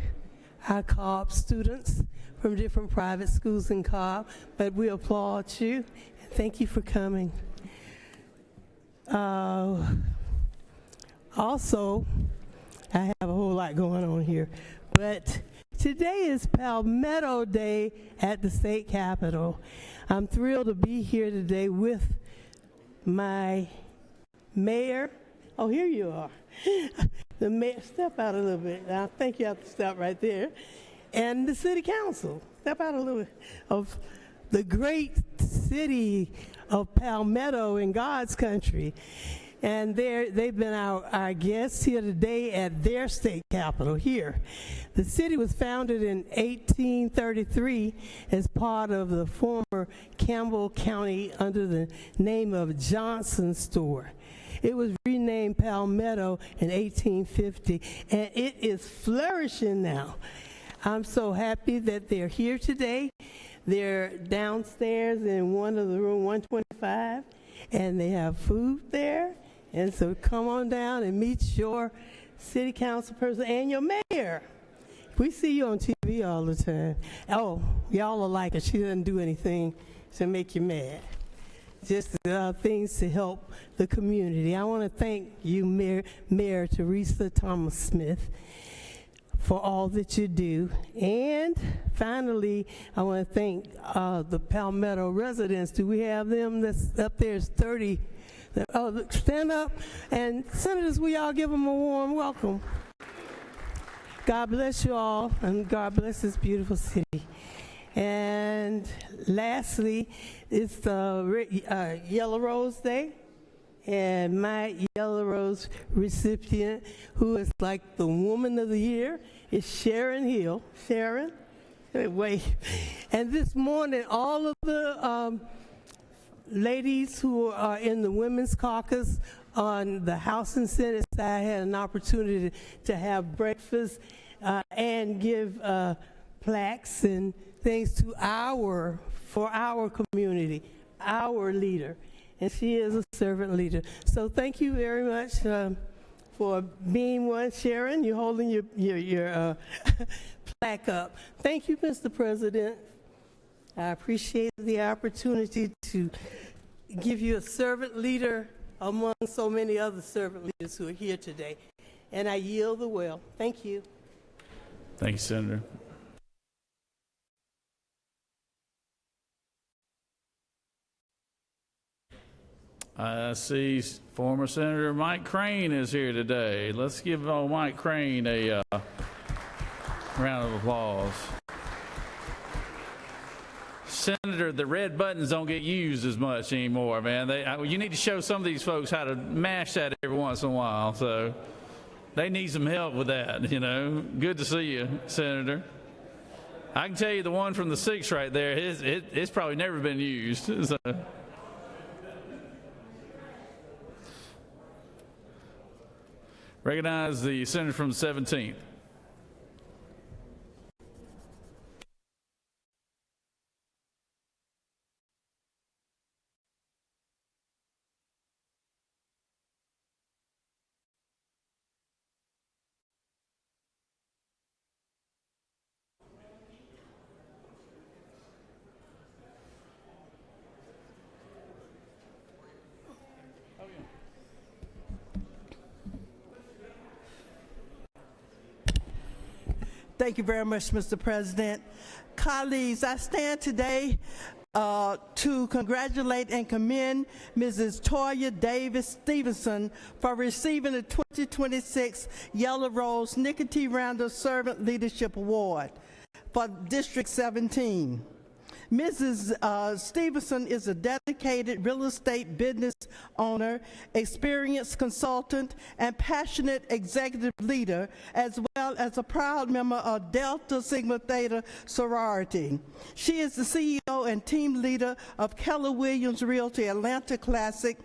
Our Cobb students from different private schools in Cobb, but we applaud you. Thank you for coming. Also, I have a whole lot going on here, but today is Palmetto Day at the State Capitol. I'm thrilled to be here today with my mayor. Oh, here you are. The mayor, step out a little bit. I think you have to stop right there. And the city council, step out a little bit, of the great city of Palmetto in God's country. And they've been our guests here today at their state capitol here. The city was founded in 1833 as part of the former Campbell County under the name of Johnson Store. It was renamed Palmetto in 1850, and it is flourishing now. I'm so happy that they're here today. They're downstairs in one of the room 125, and they have food there. And so come on down and meet your city council person and your mayor. We see you on TV all the time. Oh, y'all are like her. She doesn't do anything to make you mad. Just things to help the community. I want to thank you, Mayor Teresa Thomas Smith, for all that you do. And finally, I want to thank the Palmetto residents. Do we have them? That's up there is 30. Oh, stand up. And senators, we all give them a warm welcome. God bless you all, and God bless this beautiful city. And lastly, it's the Yellow Rose Day. And my Yellow Rose recipient, who is like the Woman of the Year, is Sharon Hill. Sharon? Wait. And this morning, all of the ladies who are in the Women's Caucus on the House and Senate side had an opportunity to have breakfast and give plaques and things for our community, our leader. And she is a servant leader. So thank you very much for being one. Sharon, you're holding your plaque up. Thank you, Mr. President. I appreciate the opportunity to give you a servant leader among so many other servant leaders who are here today. And I yield the well. Thank you. Thank you, Senator. I see former Senator Mike Crane is here today. Let's give Mike Crane a round of applause. Senator, the red buttons don't get used as much anymore, man. You need to show some of these folks how to mash that every once in a while. So they need some help with that, you know. Good to see you, Senator. I can tell you the one from the 6th right there, it's probably never been used. So. Recognize the senator from the 17th. Thank you very much, Mr. President. Colleagues, I stand today to congratulate and commend Mrs. Toya Davis Stevenson for receiving the 2026 Yellow Rose Nicotine Rounder Servant Leadership Award for District 17. Mrs. Stevenson is a dedicated real estate business owner, experienced consultant, and passionate executive leader, as well as a proud member of Delta Sigma Theta sorority. She is the CEO and team leader of Keller Williams Realty Atlanta Classic,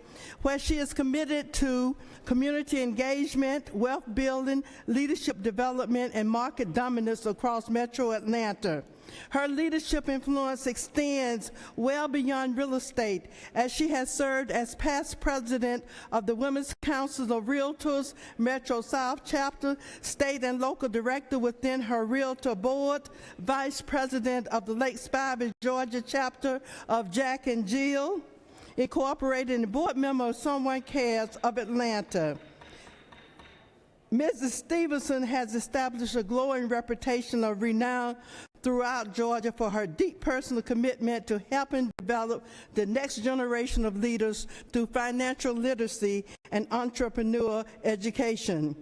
where she is committed to community engagement, wealth building, leadership development, and market dominance across Metro Atlanta. Her leadership influence extends well beyond real estate, as she has served as past president of the Women's Council of Realtors Metro South Chapter, state and local director within her Realtor Board, vice president of the Lake Spivey, Georgia chapter of Jack and Jill Incorporated, and board member of Someone Cares of Atlanta. Mrs. Stevenson has established a glowing reputation of renown throughout Georgia for her deep personal commitment to helping develop the next generation of leaders through financial literacy and entrepreneur education.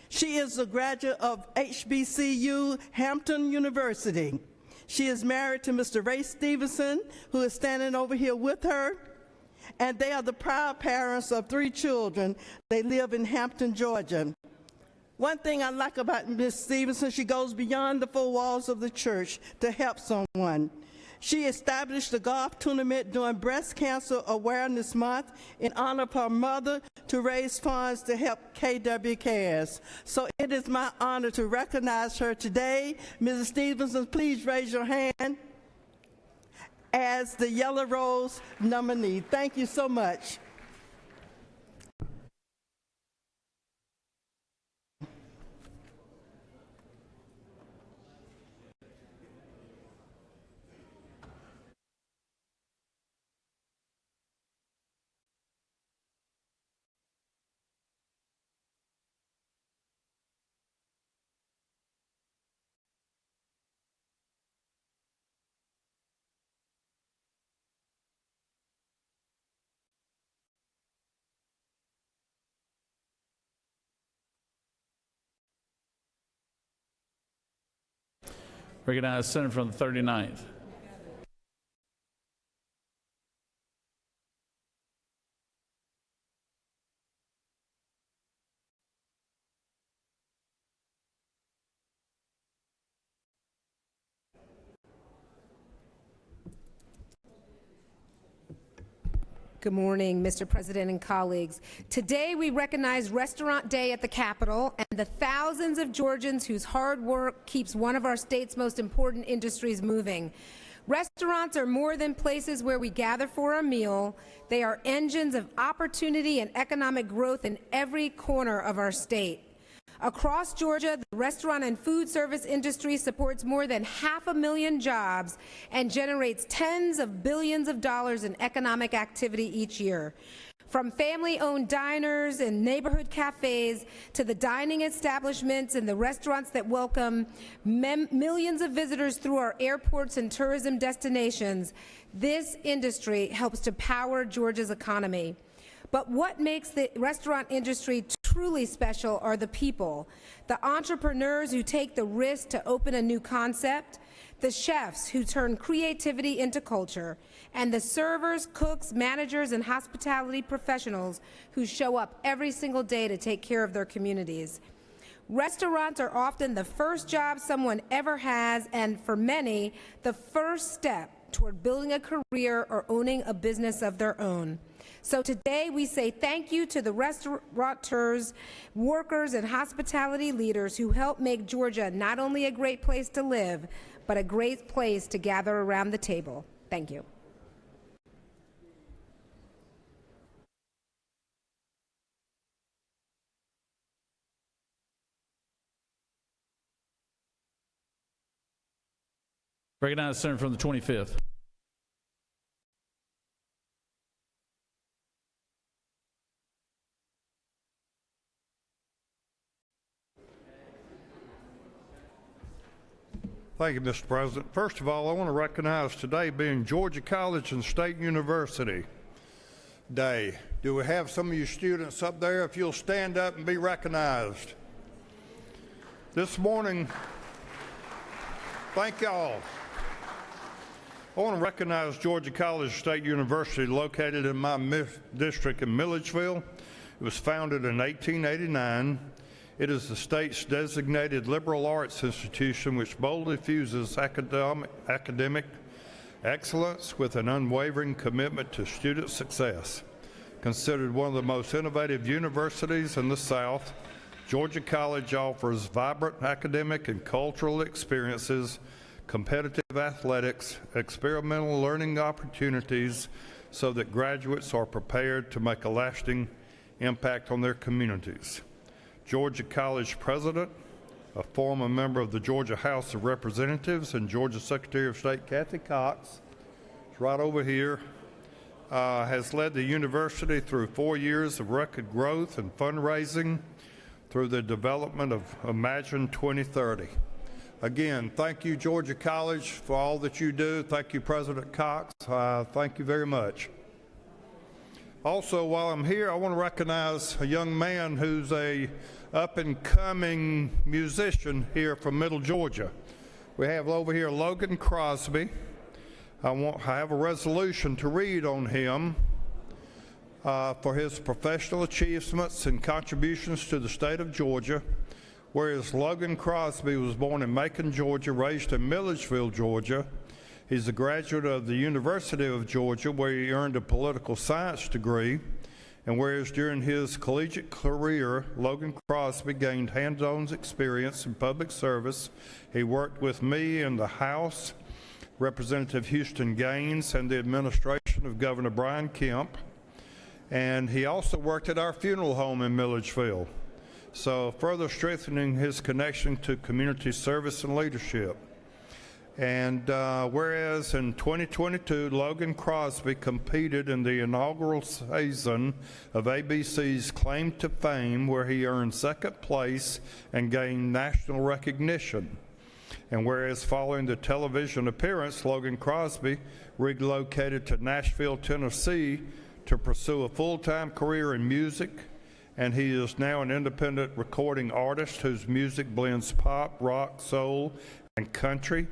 She is a graduate of HBCU Hampton University. She is married to Mr. Ray Stevenson, who is standing over here with her, and they are the proud parents of 3 children. They live in Hampton, Georgia. One thing I like about Ms. Stevenson, she goes beyond the 4 walls of the church to help someone. She established a golf tournament during Breast Cancer Awareness Month in honor of her mother to raise funds to help KW Cares. So it is my honor to recognize her today. Mrs. Stevenson, please raise your hand as the Yellow Rose nominee. Thank you so much. Recognize Senator from the 39th. Good morning, Mr. President and colleagues. Today we recognize Restaurant Day at the Capitol and the thousands of Georgians whose hard work keeps one of our state's most important industries moving. Restaurants are more than places where we gather for a meal. They are engines of opportunity and economic growth in every corner of our state. Across Georgia, the restaurant and food service industry supports more than 500,000 jobs and generates tens of billions of dollars in economic activity each year. From family-owned diners and neighborhood cafes to the dining establishments and the restaurants that welcome millions of visitors through our airports and tourism destinations, this industry helps to power Georgia's economy. But what makes the restaurant industry truly special are the people, the entrepreneurs who take the risk to open a new concept, the chefs who turn creativity into culture, and the servers, cooks, managers, and hospitality professionals who show up every single day to take care of their communities. Restaurants are often the first job someone ever has, and for many, the first step toward building a career or owning a business of their own. So today we say thank you to the restaurateurs, workers, and hospitality leaders who help make Georgia not only a great place to live, but a great place to gather around the table. Thank you. Recognize the Senator from the 25th. Thank you, Mr. President. First of all, I want to recognize today being Georgia College and State University Day. Do we have some of you students up there? If you'll stand up and be recognized. This morning, thank y'all. I want to recognize Georgia College State University, located in my district in Milledgeville. It was founded in 1889. It is the state's designated liberal arts institution which boldly fuses academic excellence with an unwavering commitment to student success. Considered one of the most innovative universities in the South, Georgia College offers vibrant academic and cultural experiences, competitive athletics, experimental learning opportunities so that graduates are prepared to make a lasting impact on their communities. Georgia College President, a former member of the Georgia House of Representatives and Georgia Secretary of State Kathy Cox, is right over here, has led the university through 4 years of record growth and fundraising through the development of Imagine 2030. Again, thank you, Georgia College, for all that you do. Thank you, President Cox. Thank you very much. Also, while I'm here, I want to recognize a young man who's a up-and-coming musician here from Middle Georgia. We have over here Logan Crosby. I have a resolution to read on him for his professional achievements and contributions to the state of Georgia. Whereas Logan Crosby was born in Macon, Georgia, raised in Milledgeville, Georgia. He's a graduate of the University of Georgia, where he earned a political science degree. And whereas during his collegiate career, Logan Crosby gained hands-on experience in public service, he worked with me in the House, Representative Houston Gaines, and the administration of Governor Brian Kemp. And he also worked at our funeral home in Milledgeville, so further strengthening his connection to community service and leadership. And whereas in 2022, Logan Crosby competed in the inaugural season of ABC's Claim to Fame, where he earned second place and gained national recognition. And whereas following the television appearance, Logan Crosby relocated to Nashville, Tennessee to pursue a full-time career in music, and he is now an independent recording artist whose music blends pop, rock, soul, and country,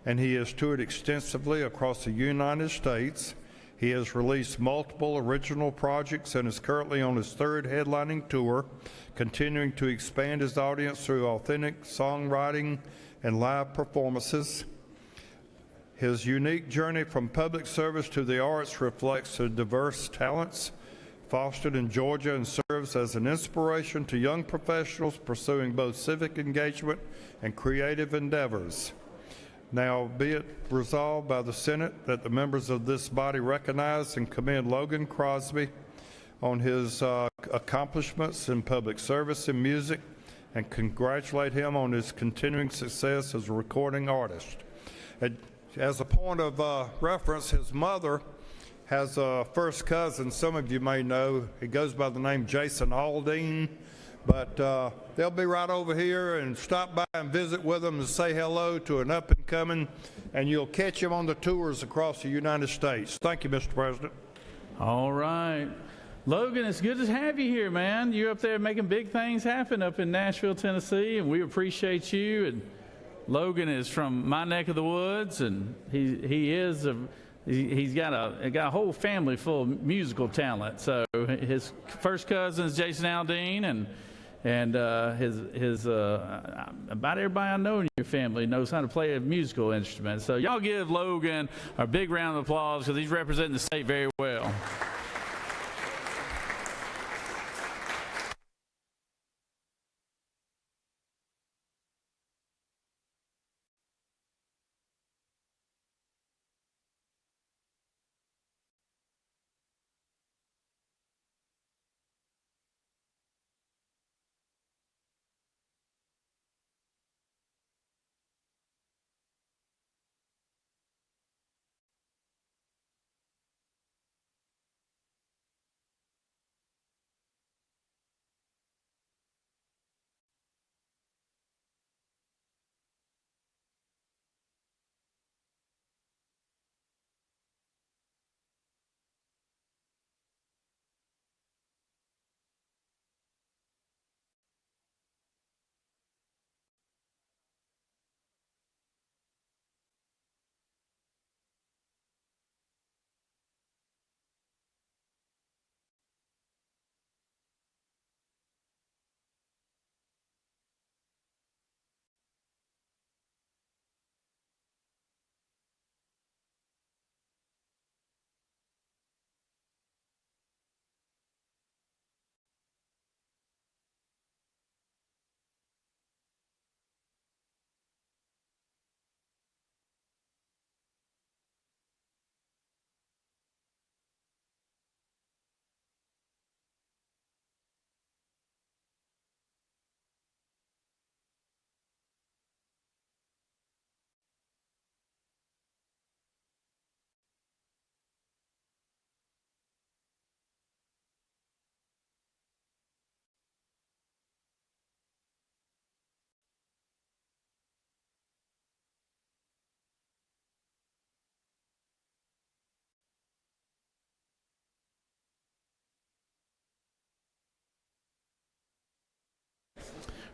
and he has toured extensively across the United States. He has released multiple original projects and is currently on his third headlining tour, continuing to expand his audience through authentic songwriting and live performances. His unique journey from public service to the arts reflects the diverse talents fostered in Georgia and serves as an inspiration to young professionals pursuing both civic engagement and creative endeavors. Now be it resolved by the Senate that the members of this body recognize and commend Logan Crosby on his accomplishments in public service and music and congratulate him on his continuing success as a recording artist. As a point of reference, his mother has a first cousin, some of you may know. He goes by the name Jason Aldean, but they'll be right over here, and stop by and visit with them and say hello to an up-and-coming, and you'll catch him on the tours across the United States. Thank you, Mr. President. All right. Logan, it's good to have you here, man. You're up there making big things happen up in Nashville, Tennessee, and we appreciate you. And Logan is from my neck of the woods, and he's got a whole family full of musical talent. So his first cousin is Jason Aldean, and his about everybody I know in your family knows how to play a musical instrument. So y'all give Logan a big round of applause because he's representing the state very well.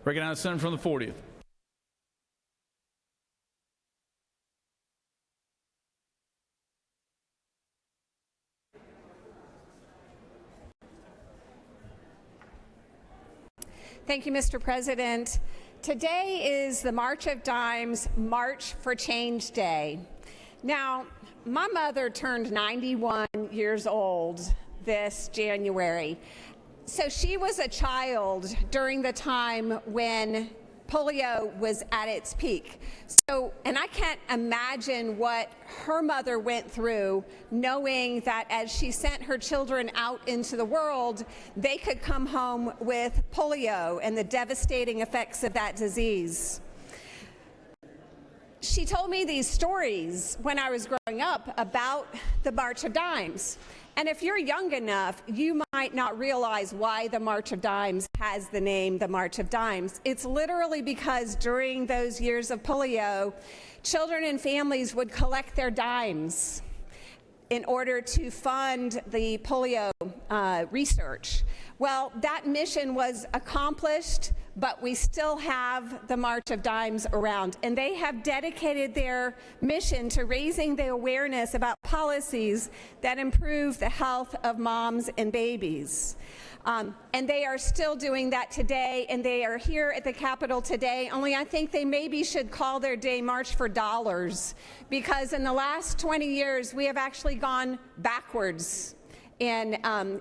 Recognize the senator from the 40th. Thank you, Mr. President. Today is the March of Dimes March for Change Day. Now, my mother turned 91 years old this January. So she was a child during the time when polio was at its peak. And I can't imagine what her mother went through, knowing that as she sent her children out into the world, they could come home with polio and the devastating effects of that disease. She told me these stories when I was growing up about the March of Dimes. And if you're young enough, you might not realize why the March of Dimes has the name the March of Dimes. It's literally because during those years of polio, children and families would collect their dimes in order to fund the polio research. Well, that mission was accomplished but we still have the March of Dimes around. And they have dedicated their mission to raising the awareness about policies that improve the health of moms and babies. And they are still doing that today, and they are here at the Capitol today, only I think they maybe should call their day March for Dollars, because in the last 20 years, we have actually gone backwards in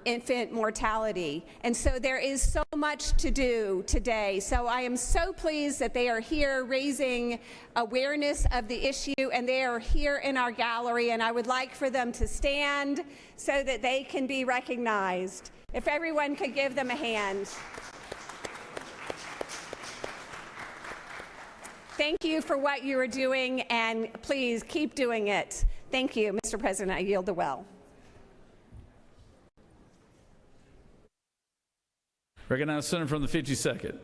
infant mortality. And so there is so much to do today. So I am so pleased that they are here raising awareness of the issue, and they are here in our gallery, and I would like for them to stand so that they can be recognized. If everyone could give them a hand. Thank you for what you are doing, and please keep doing it. Thank you, Mr. President. I yield the well. Recognize Senator from the 52nd.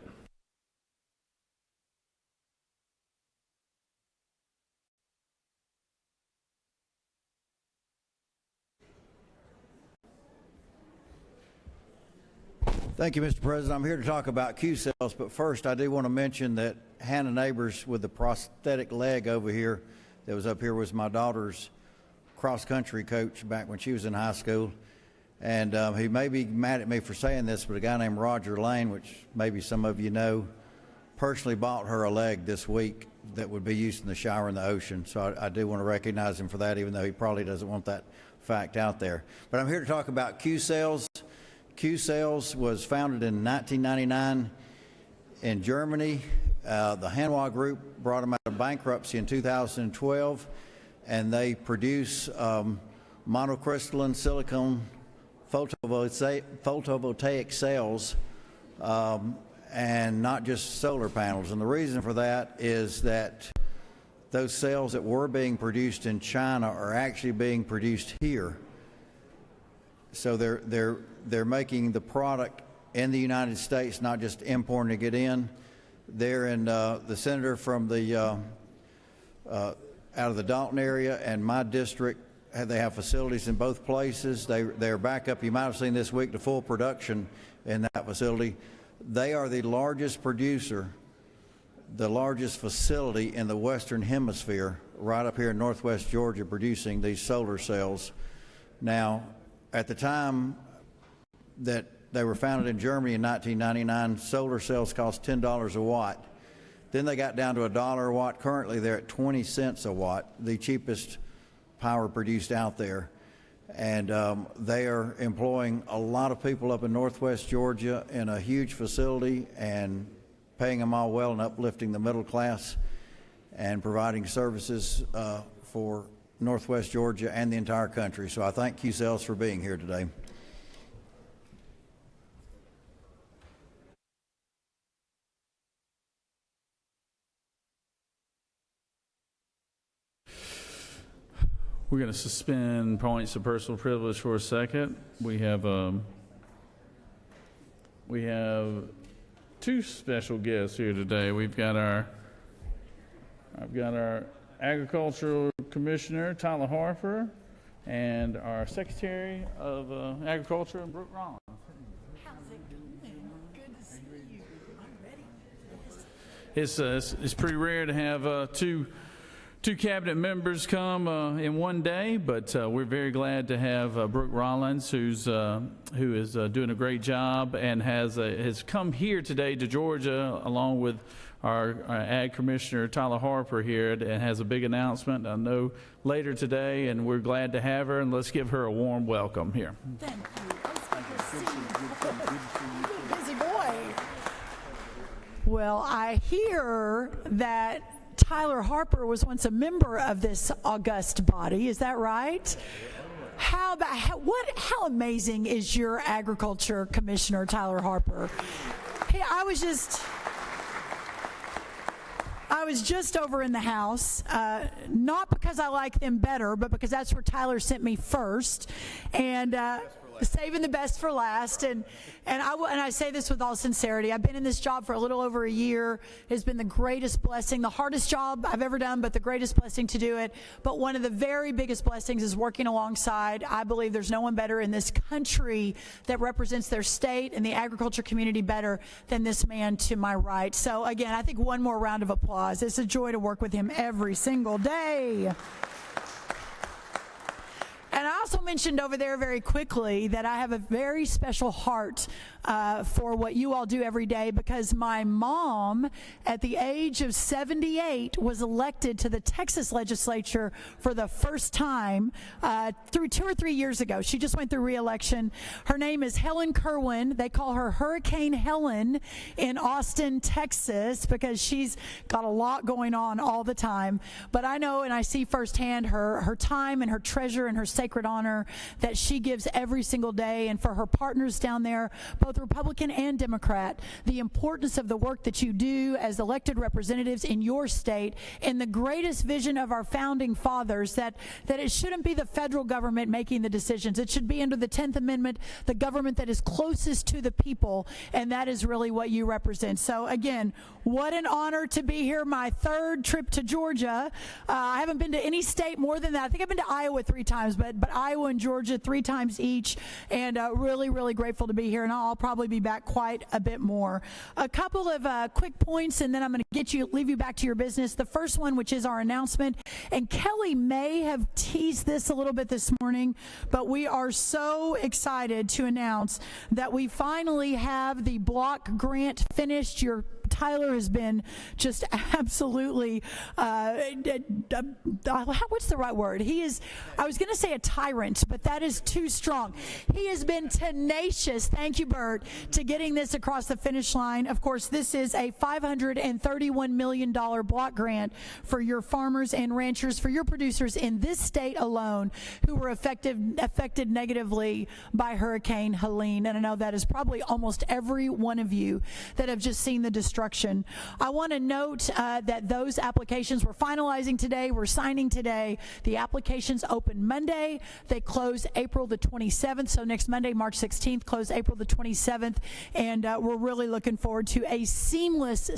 Thank you, Mr. President. I'm here to talk about Q cells, but first I do want to mention that Hannah Neighbors with the prosthetic leg over here that was up here was my daughter's cross-country coach back when she was in high school. And he may be mad at me for saying this, but a guy named Roger Lane, which maybe some of you know, personally bought her a leg this week that would be used in the shower in the ocean. So I do want to recognize him for that, even though he probably doesn't want that fact out there. But I'm here to talk about Q cells. Q cells was founded in 1999 in Germany. The Hanwha Group brought them out of bankruptcy in 2012, and they produce monocrystalline silicon photovoltaic cells, and not just solar panels. And the reason for that is that those cells that were being produced in China are actually being produced here. So they're making the product in the United States, not just importing it in. They're in the senator from the out of the Dalton area and my district. They have facilities in both places. They're back up. You might have seen this week the full production in that facility. They are the largest producer, the largest facility in the Western Hemisphere, right up here in Northwest Georgia, producing these solar cells. Now, at the time that they were founded in Germany in 1999, solar cells cost $10 a watt. Then they got down to $1 a watt. Currently, they're at 20 cents a watt, the cheapest power produced out there. And they are employing a lot of people up in Northwest Georgia in a huge facility and paying them all well and uplifting the middle class and providing services for Northwest Georgia and the entire country. So I thank Q-Cells for being here today. We're going to suspend points of personal privilege for a second. We have two special guests here today. I've got our Agricultural Commissioner Tyler Harper and our Secretary of Agriculture Brooke Rollins. How's it going? Good to see you. I'm ready. It's pretty rare to have two cabinet members come in one day, but we're very glad to have Brooke Rollins, who is doing a great job and has come here today to Georgia along with our Ag Commissioner Tyler Harper here, and has a big announcement, I know, later today, and we're glad to have her, and let's give her a warm welcome here. Thank you. It's good to see you. Busy boy. Well, I hear that Tyler Harper was once a member of this august body. Is that right? How amazing is your Agriculture Commissioner, Tyler Harper? Hey, I was just over in the House, not because I like them better, but because that's where Tyler sent me first. And saving the best for last. And I say this with all sincerity. I've been in this job for a little over a year. It's been the greatest blessing, the hardest job I've ever done, but the greatest blessing to do it. But one of the very biggest blessings is working alongside. I believe there's no one better in this country that represents their state and the agriculture community better than this man to my right. So again, I think one more round of applause. It's a joy to work with him every single day. And I also mentioned over there very quickly that I have a very special heart for what you all do every day, because my mom, at the age of 78, was elected to the Texas legislature for the first time through 2 or 3 years ago. She just went through re-election. Her name is Helen Kerwin. They call her Hurricane Helen in Austin, Texas, because she's got a lot going on all the time. But I know and I see firsthand her time and her treasure and her sacred honor that she gives every single day. And for her partners down there, both Republican and Democrat, the importance of the work that you do as elected representatives in your state, and the greatest vision of our founding fathers, that it shouldn't be the federal government making the decisions. It should be under the 10th Amendment, the government that is closest to the people, and that is really what you represent. So again, what an honor to be here. My third trip to Georgia. I haven't been to any state more than that. I think I've been to Iowa 3 times, but Iowa and Georgia 3 times each, and really, really grateful to be here, and I'll probably be back quite a bit more. A couple of quick points, and then I'm going to leave you back to your business. The first one, which is our announcement, and Kelly may have teased this a little bit this morning, but we are so excited to announce that we finally have the block grant finished. Tyler has been just absolutely, what's the right word? I was going to say a tyrant, but that is too strong. He has been tenacious, thank you, Bert, to getting this across the finish line. Of course, this is a $531 million block grant for your farmers and ranchers, for your producers in this state alone who were affected negatively by Hurricane Helene. And I know that is probably almost every one of you that have just seen the destruction. I want to note that those applications we're finalizing today, we're signing today. The applications open Monday. They close April the 27th. So next Monday, March 16th, close April the 27th. And we're really looking forward to a seamless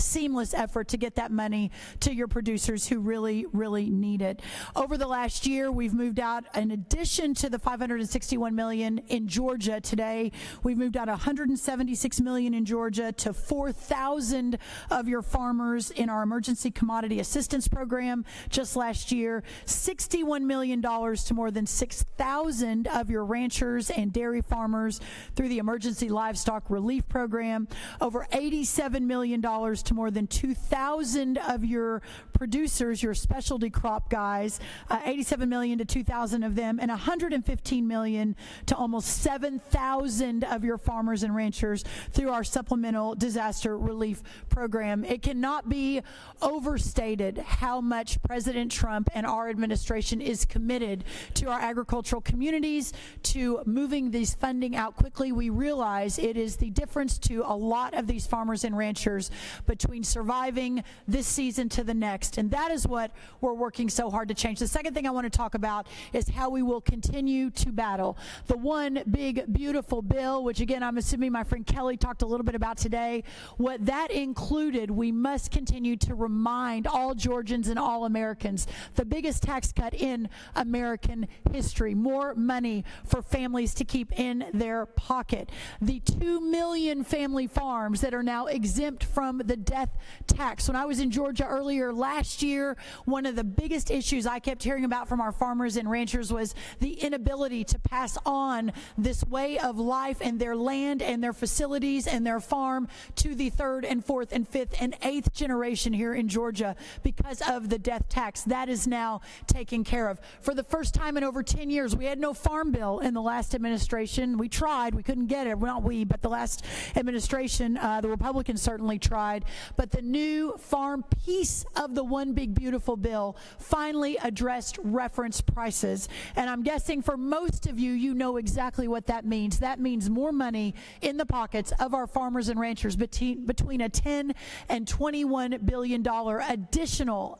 effort to get that money to your producers who really, really need it. Over the last year, we've moved out, in addition to the $561 million in Georgia today, we've moved out $176 million in Georgia to 4,000 of your farmers in our emergency commodity assistance program just last year, $61 million to more than 6,000 of your ranchers and dairy farmers through the emergency livestock relief program, over $87 million to more than 2,000 of your producers, your specialty crop guys, 87 million to 2,000 of them, and 115 million to almost 7,000 of your farmers and ranchers through our supplemental disaster relief program. It cannot be overstated how much President Trump and our administration is committed to our agricultural communities, to moving these funding out quickly. We realize it is the difference to a lot of these farmers and ranchers between surviving this season to the next, and that is what we're working so hard to change. The second thing I want to talk about is how we will continue to battle the one big beautiful bill, which again I'm assuming my friend Kelly talked a little bit about today. What that included, we must continue to remind all Georgians and all Americans, the biggest tax cut in American history, more money for families to keep in their pocket. The 2 million family farms that are now exempt from the death tax. When I was in Georgia earlier last year, one of the biggest issues I kept hearing about from our farmers and ranchers was the inability to pass on this way of life and their land and their facilities and their farm to the 3rd and 4th and 5th and 8th generation here in Georgia because of the death tax. That is now taken care of. For the first time in over 10 years, we had no farm bill in the last administration. We tried. We couldn't get it. Well, not we, but the last administration, the Republicans certainly tried. But the new farm piece of the one big beautiful bill finally addressed reference prices. And I'm guessing for most of you, you know exactly what that means. That means more money in the pockets of our farmers and ranchers, between a $10 and $21 billion additional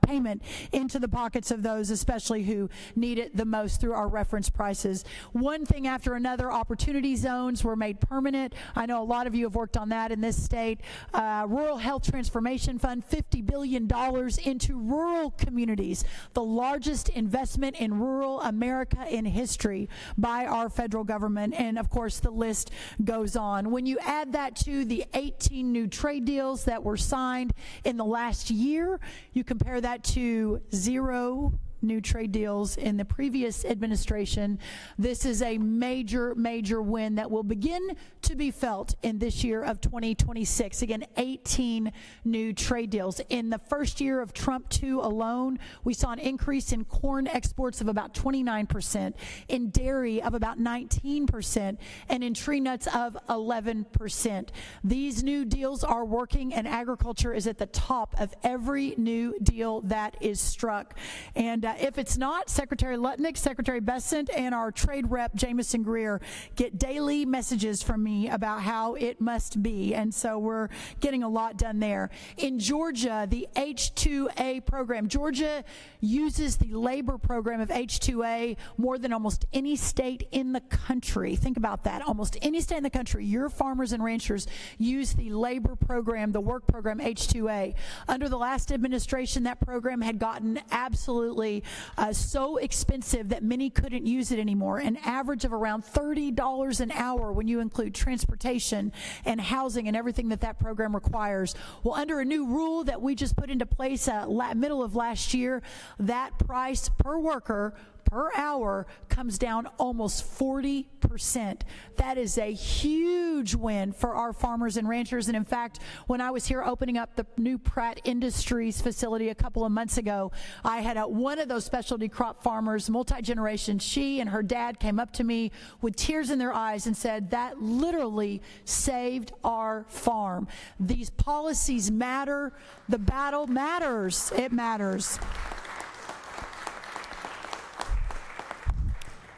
payment into the pockets of those, especially who need it the most through our reference prices. One thing after another, opportunity zones were made permanent. I know a lot of you have worked on that in this state. Rural Health Transformation Fund, $50 billion into rural communities, the largest investment in rural America in history by our federal government. And of course, the list goes on. When you add that to the 18 new trade deals that were signed in the last year, you compare that to 0 new trade deals in the previous administration. This is a major, major win that will begin to be felt in this year of 2026. Again, 18 new trade deals. In the first year of Trump 2 alone, we saw an increase in corn exports of about 29%, in dairy of about 19%, and in tree nuts of 11%. These new deals are working, and agriculture is at the top of every new deal that is struck. And if it's not, Secretary Lutnick, Secretary Bessent, and our trade rep, Jamison Greer, get daily messages from me about how it must be. And so we're getting a lot done there. In Georgia, the H-2A program. Georgia uses the labor program of H-2A more than almost any state in the country. Think about that. Almost any state in the country, your farmers and ranchers use the labor program, the work program H-2A. Under the last administration, that program had gotten absolutely so expensive that many couldn't use it anymore. An average of around $30 an hour when you include transportation and housing and everything that that program requires. Well, under a new rule that we just put into place middle of last year, that price per worker per hour comes down almost 40%. That is a huge win for our farmers and ranchers. And in fact, when I was here opening up the new Pratt Industries facility a couple of months ago, I had one of those specialty crop farmers, multi-generation, she and her dad came up to me with tears in their eyes and said, that literally saved our farm. These policies matter. The battle matters. It matters.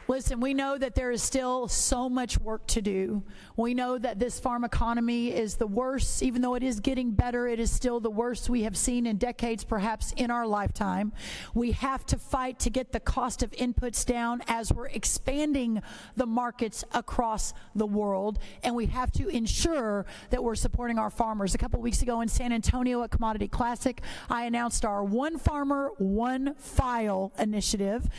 Listen, we know that there is still so much work to do. We know that this farm economy is the worst. Even though it is getting better, it is still the worst we have seen in decades, perhaps in our lifetime. We have to fight to get the cost of inputs down as we're expanding the markets across the world. And we have to ensure that we're supporting our farmers. A couple weeks ago in San Antonio at Commodity Classic, I announced our One Farmer, One File initiative.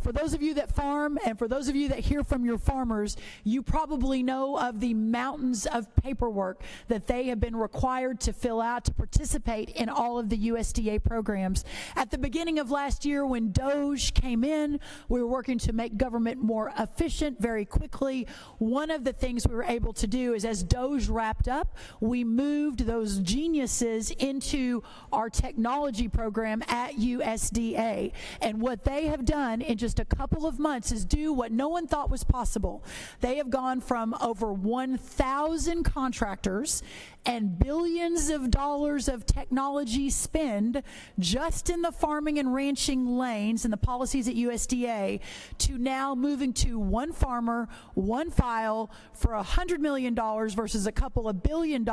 For those of you that farm and for those of you that hear from your farmers, you probably know of the mountains of paperwork that they have been required to fill out to participate in all of the USDA programs. At the beginning of last year, when DOGE came in, we were working to make government more efficient very quickly. One of the things we were able to do is, as DOGE wrapped up, we moved those geniuses into our technology program at USDA. And what they have done in just a couple of months is do what no one thought was possible. They have gone from over 1,000 contractors and billions of dollars of technology spend just in the farming and ranching lanes and the policies at USDA to now moving to one farmer, one file for $100 million versus a couple of $1 billion,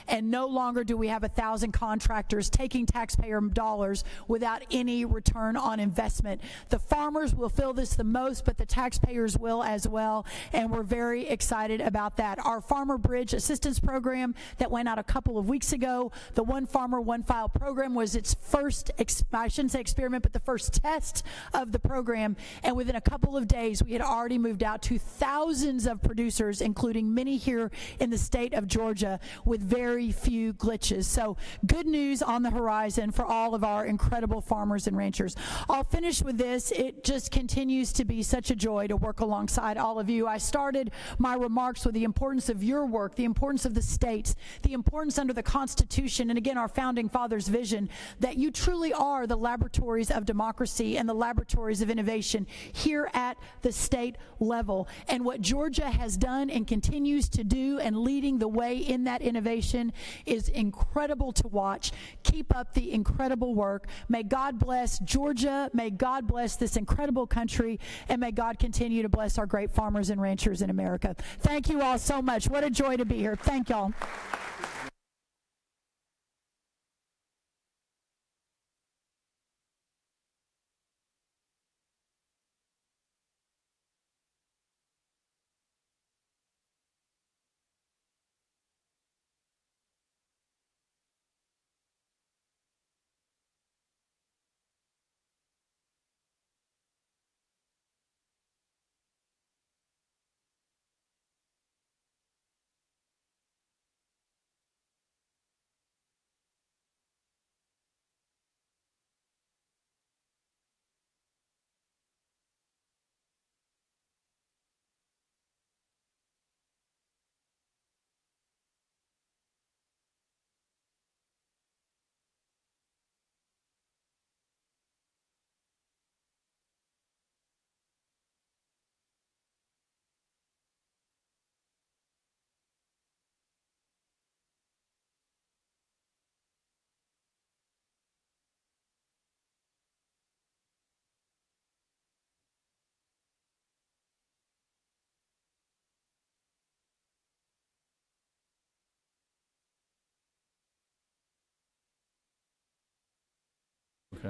and no longer do we have 1,000 contractors taking taxpayer dollars without any return on investment. The farmers will feel this the most, but the taxpayers will as well, and we're very excited about that. Our Farmer Bridge Assistance Program that went out a couple of weeks ago, the One Farmer, One File program was its first, I shouldn't say experiment, but the first test of the program, and within a couple of days, we had already moved out to thousands of producers, including many here in the state of Georgia, with very few glitches. So good news on the horizon for all of our incredible farmers and ranchers. I'll finish with this. It just continues to be such a joy to work alongside all of you. I started my remarks with the importance of your work, the importance of the states, the importance under the Constitution, and again, our founding fathers' vision that you truly are the laboratories of democracy and the laboratories of innovation here at the state level. And what Georgia has done and continues to do and leading the way in that innovation is incredible to watch. Keep up the incredible work. May God bless Georgia. May God bless this incredible country. And may God continue to bless our great farmers and ranchers in America. Thank you all so much. What a joy to be here. Thank y'all.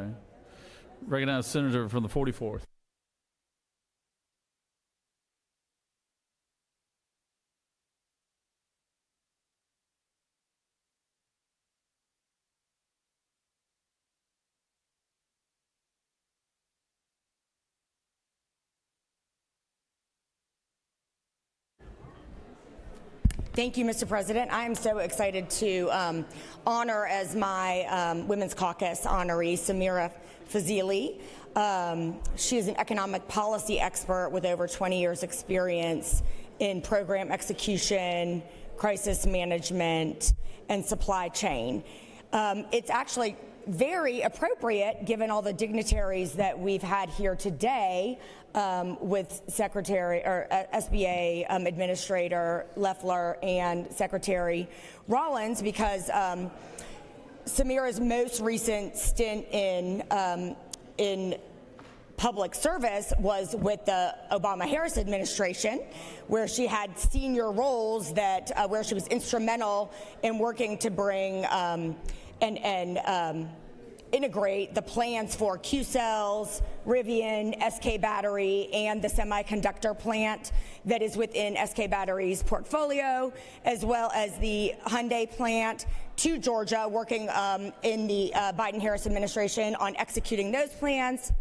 Okay. Recognize Senator from the 44th. Thank you, Mr. President. I am so excited to honor as my Women's Caucus honoree, Samira Fazili. She is an economic policy expert with over 20 years experience in program execution, crisis management, and supply chain. It's actually very appropriate given all the dignitaries that we've had here today with Secretary or SBA Administrator Loeffler and Secretary Rollins, because Samira's most recent stint in public service was with the Obama-Harris administration, where she had senior roles that where she was instrumental in working to bring and integrate the plans for Q-Cells, Rivian, SK Battery, and the semiconductor plant that is within SK Battery's portfolio, as well as the Hyundai plant to Georgia, working in the Biden-Harris administration on executing those plans.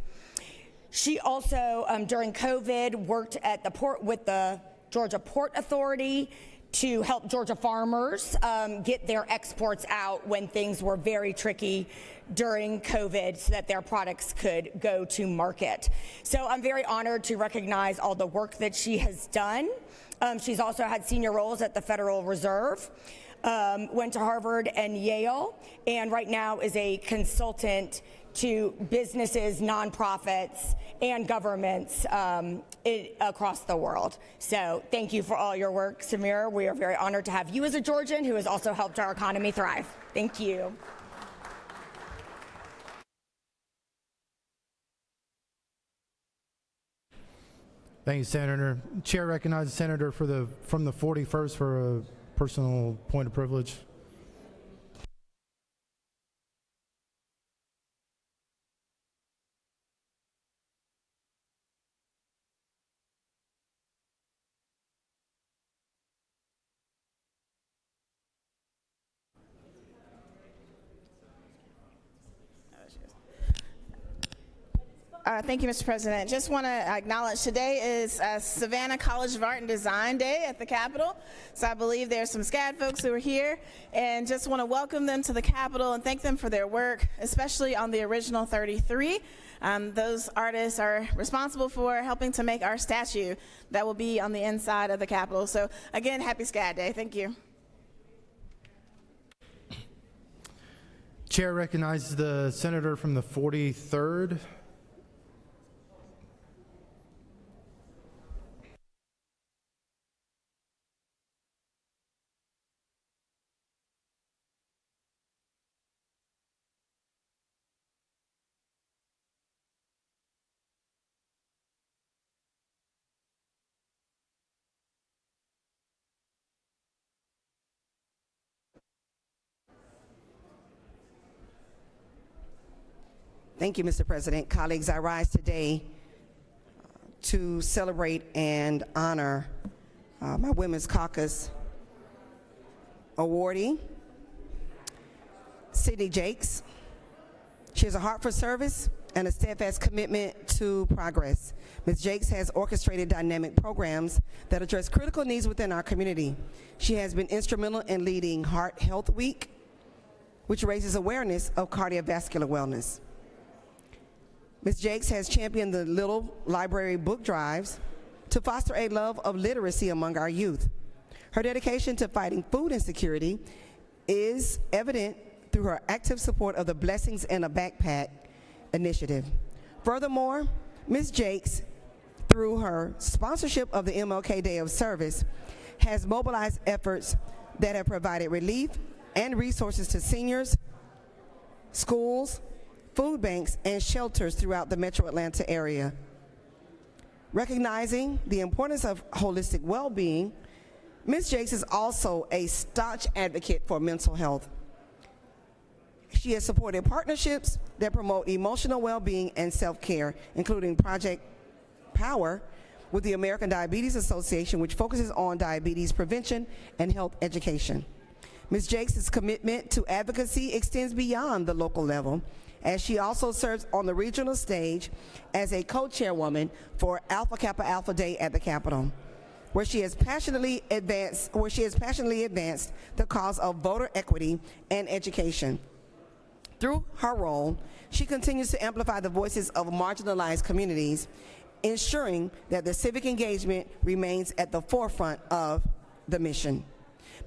She also, during COVID, worked at the port with the Georgia Port Authority to help Georgia farmers get their exports out when things were very tricky during COVID so that their products could go to market. So I'm very honored to recognize all the work that she has done. She's also had senior roles at the Federal Reserve, went to Harvard and Yale, and right now is a consultant to businesses, nonprofits, and governments across the world. So thank you for all your work, Samira. We are very honored to have you as a Georgian who has also helped our economy thrive. Thank you. Thank you, Senator. Chair recognizes the Senator from the 41st for a personal point of privilege. Thank you, Mr. President. Just want to acknowledge today is Savannah College of Art and Design Day at the Capitol. So I believe there's some SCAD folks who are here, and just want to welcome them to the Capitol and thank them for their work, especially on the original 33. Those artists are responsible for helping to make our statue that will be on the inside of the Capitol. So again, happy SCAD Day. Thank you. Chair recognizes the Senator from the 43rd. Thank you, Mr. President. Colleagues, I rise today to celebrate and honor my Women's Caucus awardee, Sydney Jakes. She has a heart for service and a steadfast commitment to progress. Ms. Jakes has orchestrated dynamic programs that address critical needs within our community. She has been instrumental in leading Heart Health Week, which raises awareness of cardiovascular wellness. Ms. Jakes has championed the Little Library book drives to foster a love of literacy among our youth. Her dedication to fighting food insecurity is evident through her active support of the Blessings in a Backpack initiative. Furthermore, Ms. Jakes, through her sponsorship of the MLK Day of Service, has mobilized efforts that have provided relief and resources to seniors, schools, food banks, and shelters throughout the Metro Atlanta area. Recognizing the importance of holistic well-being, Ms. Jakes is also a staunch advocate for mental health. She has supported partnerships that promote emotional well-being and self-care, including Project Power with the American Diabetes Association, which focuses on diabetes prevention and health education. Ms. Jakes' commitment to advocacy extends beyond the local level, as she also serves on the regional stage as a co-chairwoman for Alpha Kappa Alpha Day at the Capitol, where she has passionately advanced the cause of voter equity and education. Through her role, she continues to amplify the voices of marginalized communities, ensuring that the civic engagement remains at the forefront of the mission.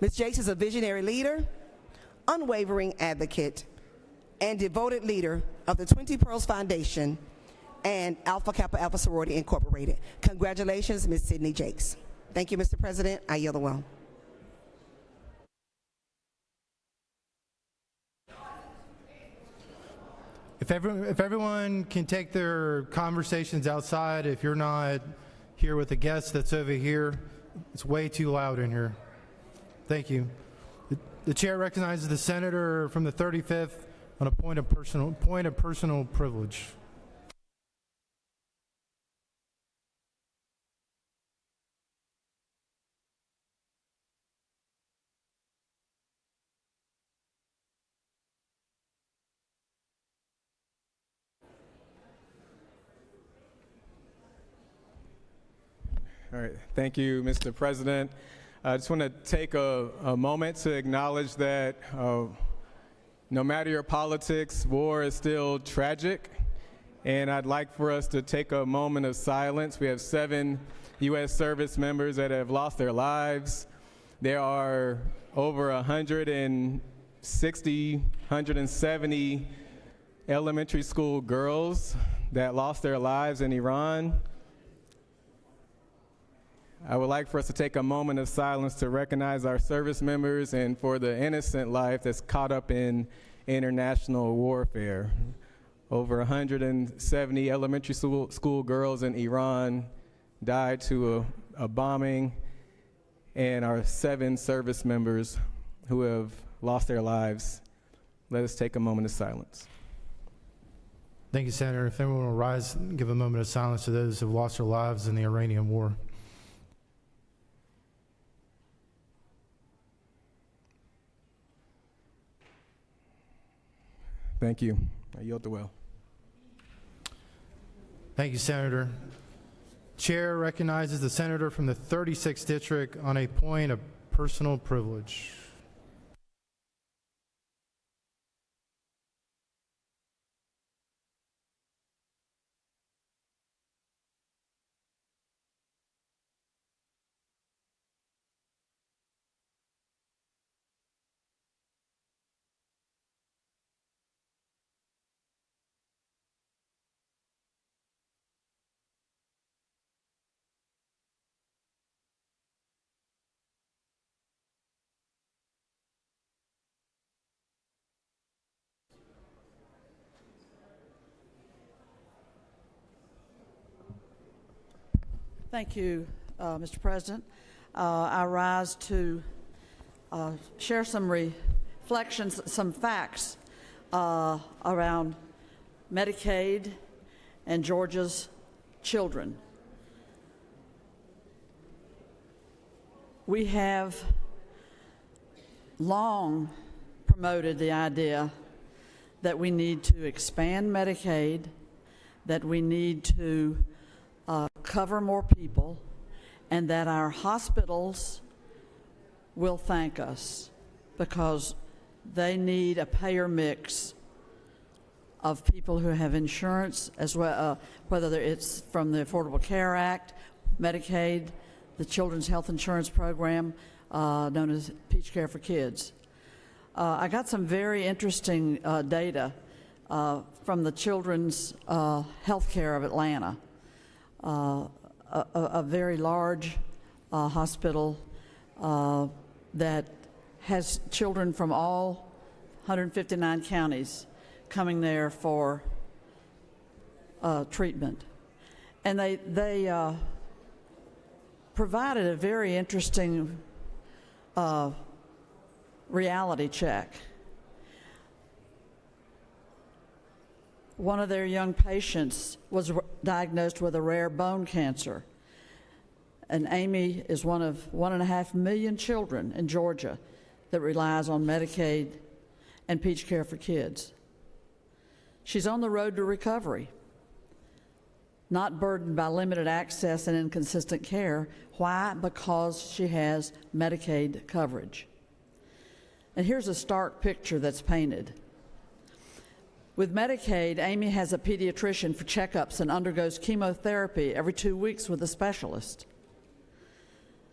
Ms. Jakes is a visionary leader, unwavering advocate, and devoted leader of the 20 Pearls Foundation and Alpha Kappa Alpha Sorority Incorporated. Congratulations, Ms. Sydney Jakes. Thank you, Mr. President. I yield the well. If everyone can take their conversations outside, if you're not here with a guest that's over here, it's way too loud in here. Thank you. The chair recognizes the senator from the 35th on a point of personal privilege. All right, thank you, Mr. President. I just want to take a moment to acknowledge that no matter your politics, war is still tragic, and I'd like for us to take a moment of silence. We have 7 U.S. service members that have lost their lives. There are over 170 elementary school girls that lost their lives in Iran. I would like for us to take a moment of silence to recognize our service members and for the innocent life that's caught up in international warfare. Over 170 elementary school girls in Iran died to a bombing, and our 7 service members who have lost their lives. Let us take a moment of silence. Thank you, Senator. If anyone will rise and give a moment of silence to those who have lost their lives in the Iranian war. Thank you. I yield the well. Thank you, Senator. Chair recognizes the senator from the 36th District on a point of personal privilege. Thank you, Mr. President. I rise to share some reflections, some facts around Medicaid and Georgia's children. We have long promoted the idea that we need to expand Medicaid, that we need to cover more people, and that our hospitals will thank us because they need a payer mix of people who have insurance as well, whether it's from the Affordable Care Act, Medicaid, the Children's Health Insurance Program, known as Peach Care for Kids. I got some very interesting data from the Children's Health Care of Atlanta. A very large hospital that has children from all 159 counties coming there for treatment. And they provided a very interesting reality check. one of their young patients was diagnosed with a rare bone cancer. And Amy is one of 1.5 million children in Georgia that relies on Medicaid and Peach Care for Kids. She's on the road to recovery, not burdened by limited access and inconsistent care. Why? Because she has Medicaid coverage. And here's a stark picture that's painted. With Medicaid, Amy has a pediatrician for checkups and undergoes chemotherapy every 2 weeks with a specialist.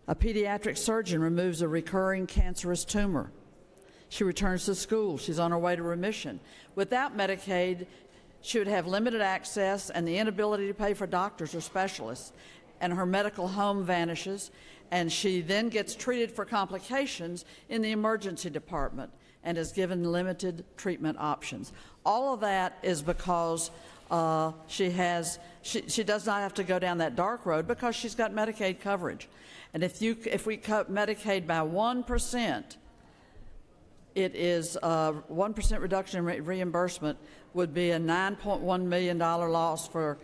A pediatric surgeon removes a recurring cancerous tumor. She returns to school. She's on her way to remission. Without Medicaid, she would have limited access and the inability to pay for doctors or specialists, and her medical home vanishes, and she then gets treated for complications in the emergency department and is given limited treatment options. All of that is because she does not have to go down that dark road because she's got Medicaid coverage. And if we cut Medicaid by 1%, it is 1% reduction in reimbursement would be a $9.1 million loss for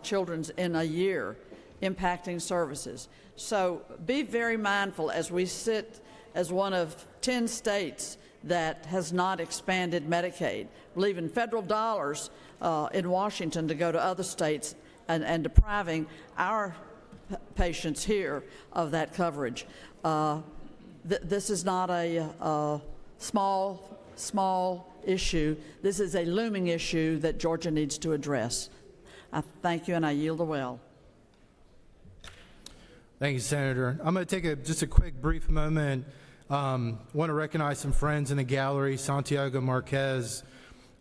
children in a year, impacting services. So be very mindful as we sit as one of 10 states that has not expanded Medicaid, leaving federal dollars in Washington to go to other states and depriving our patients here of that coverage. This is not a small issue. This is a looming issue that Georgia needs to address. I thank you, and I yield the well. Thank you, Senator. I'm going to take just a quick, brief moment. Want to recognize some friends in the gallery. Santiago Marquez,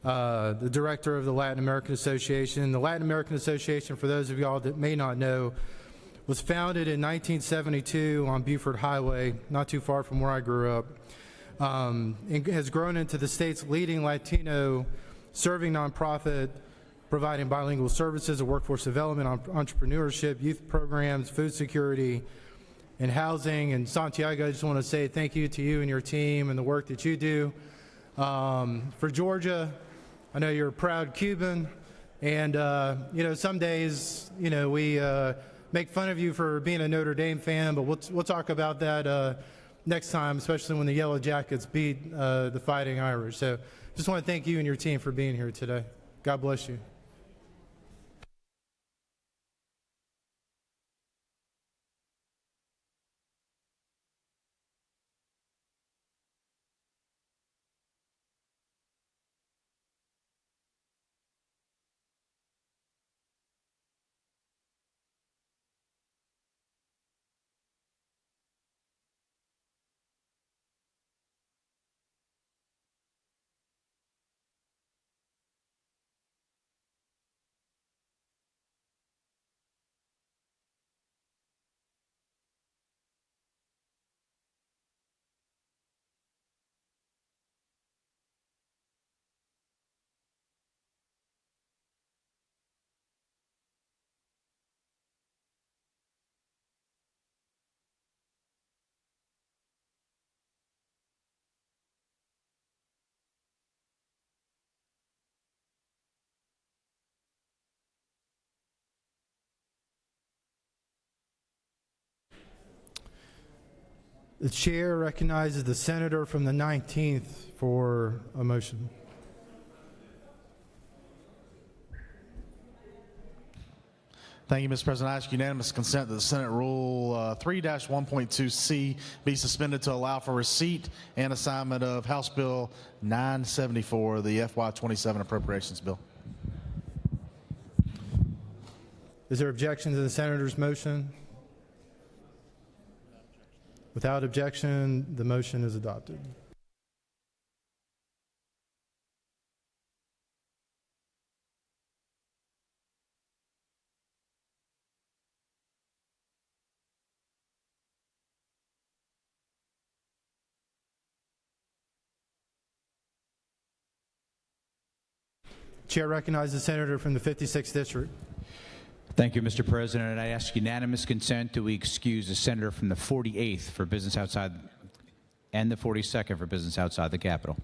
the director of the Latin American Association. The Latin American Association, for those of y'all that may not know, was founded in 1972 on Buford Highway, not too far from where I grew up, and has grown into the state's leading Latino serving nonprofit, providing bilingual services of workforce development, entrepreneurship, youth programs, food security, and housing. And Santiago, I just want to say thank you to you and your team and the work that you do. For Georgia, I know you're a proud Cuban, and some days, we make fun of you for being a Notre Dame fan, but we'll talk about that next time, especially when the Yellow Jackets beat the Fighting Irish. So just want to thank you and your team for being here today. God bless you. The chair recognizes the senator from the 19th for a motion. Thank you, Mr. President. I ask unanimous consent that the Senate Rule 3-1.2C be suspended to allow for receipt and assignment of House Bill 974, the FY27 Appropriations Bill. Is there objection to the senator's motion? Without objection, the motion is adopted. Chair recognizes the senator from the 56th District. Thank you, Mr. President. I ask unanimous consent that we excuse the senator from the 48th for business outside and the 42nd for business outside the Capitol.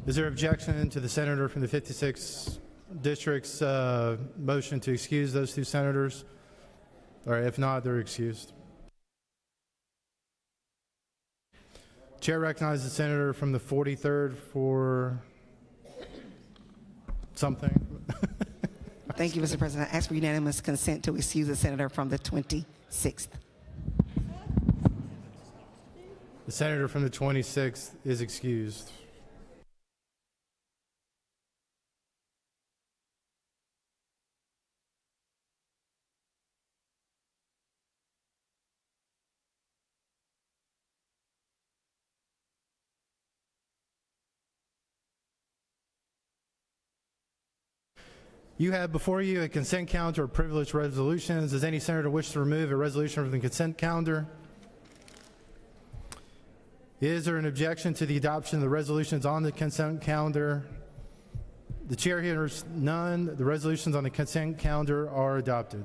Is there objection to the senator from the 56th district's motion to excuse those two senators? All right, if not, they're excused. Chair recognizes the senator from the 43rd for something. Thank you, Mr. President. I ask for unanimous consent to excuse the senator from the 26th. The senator from the 26th is excused. You have before you a consent calendar of privileged resolutions. Does any senator wish to remove a resolution from the consent calendar? Is there an objection to the adoption of the resolutions on the consent calendar? The chair hears none. The resolutions on the consent calendar are adopted.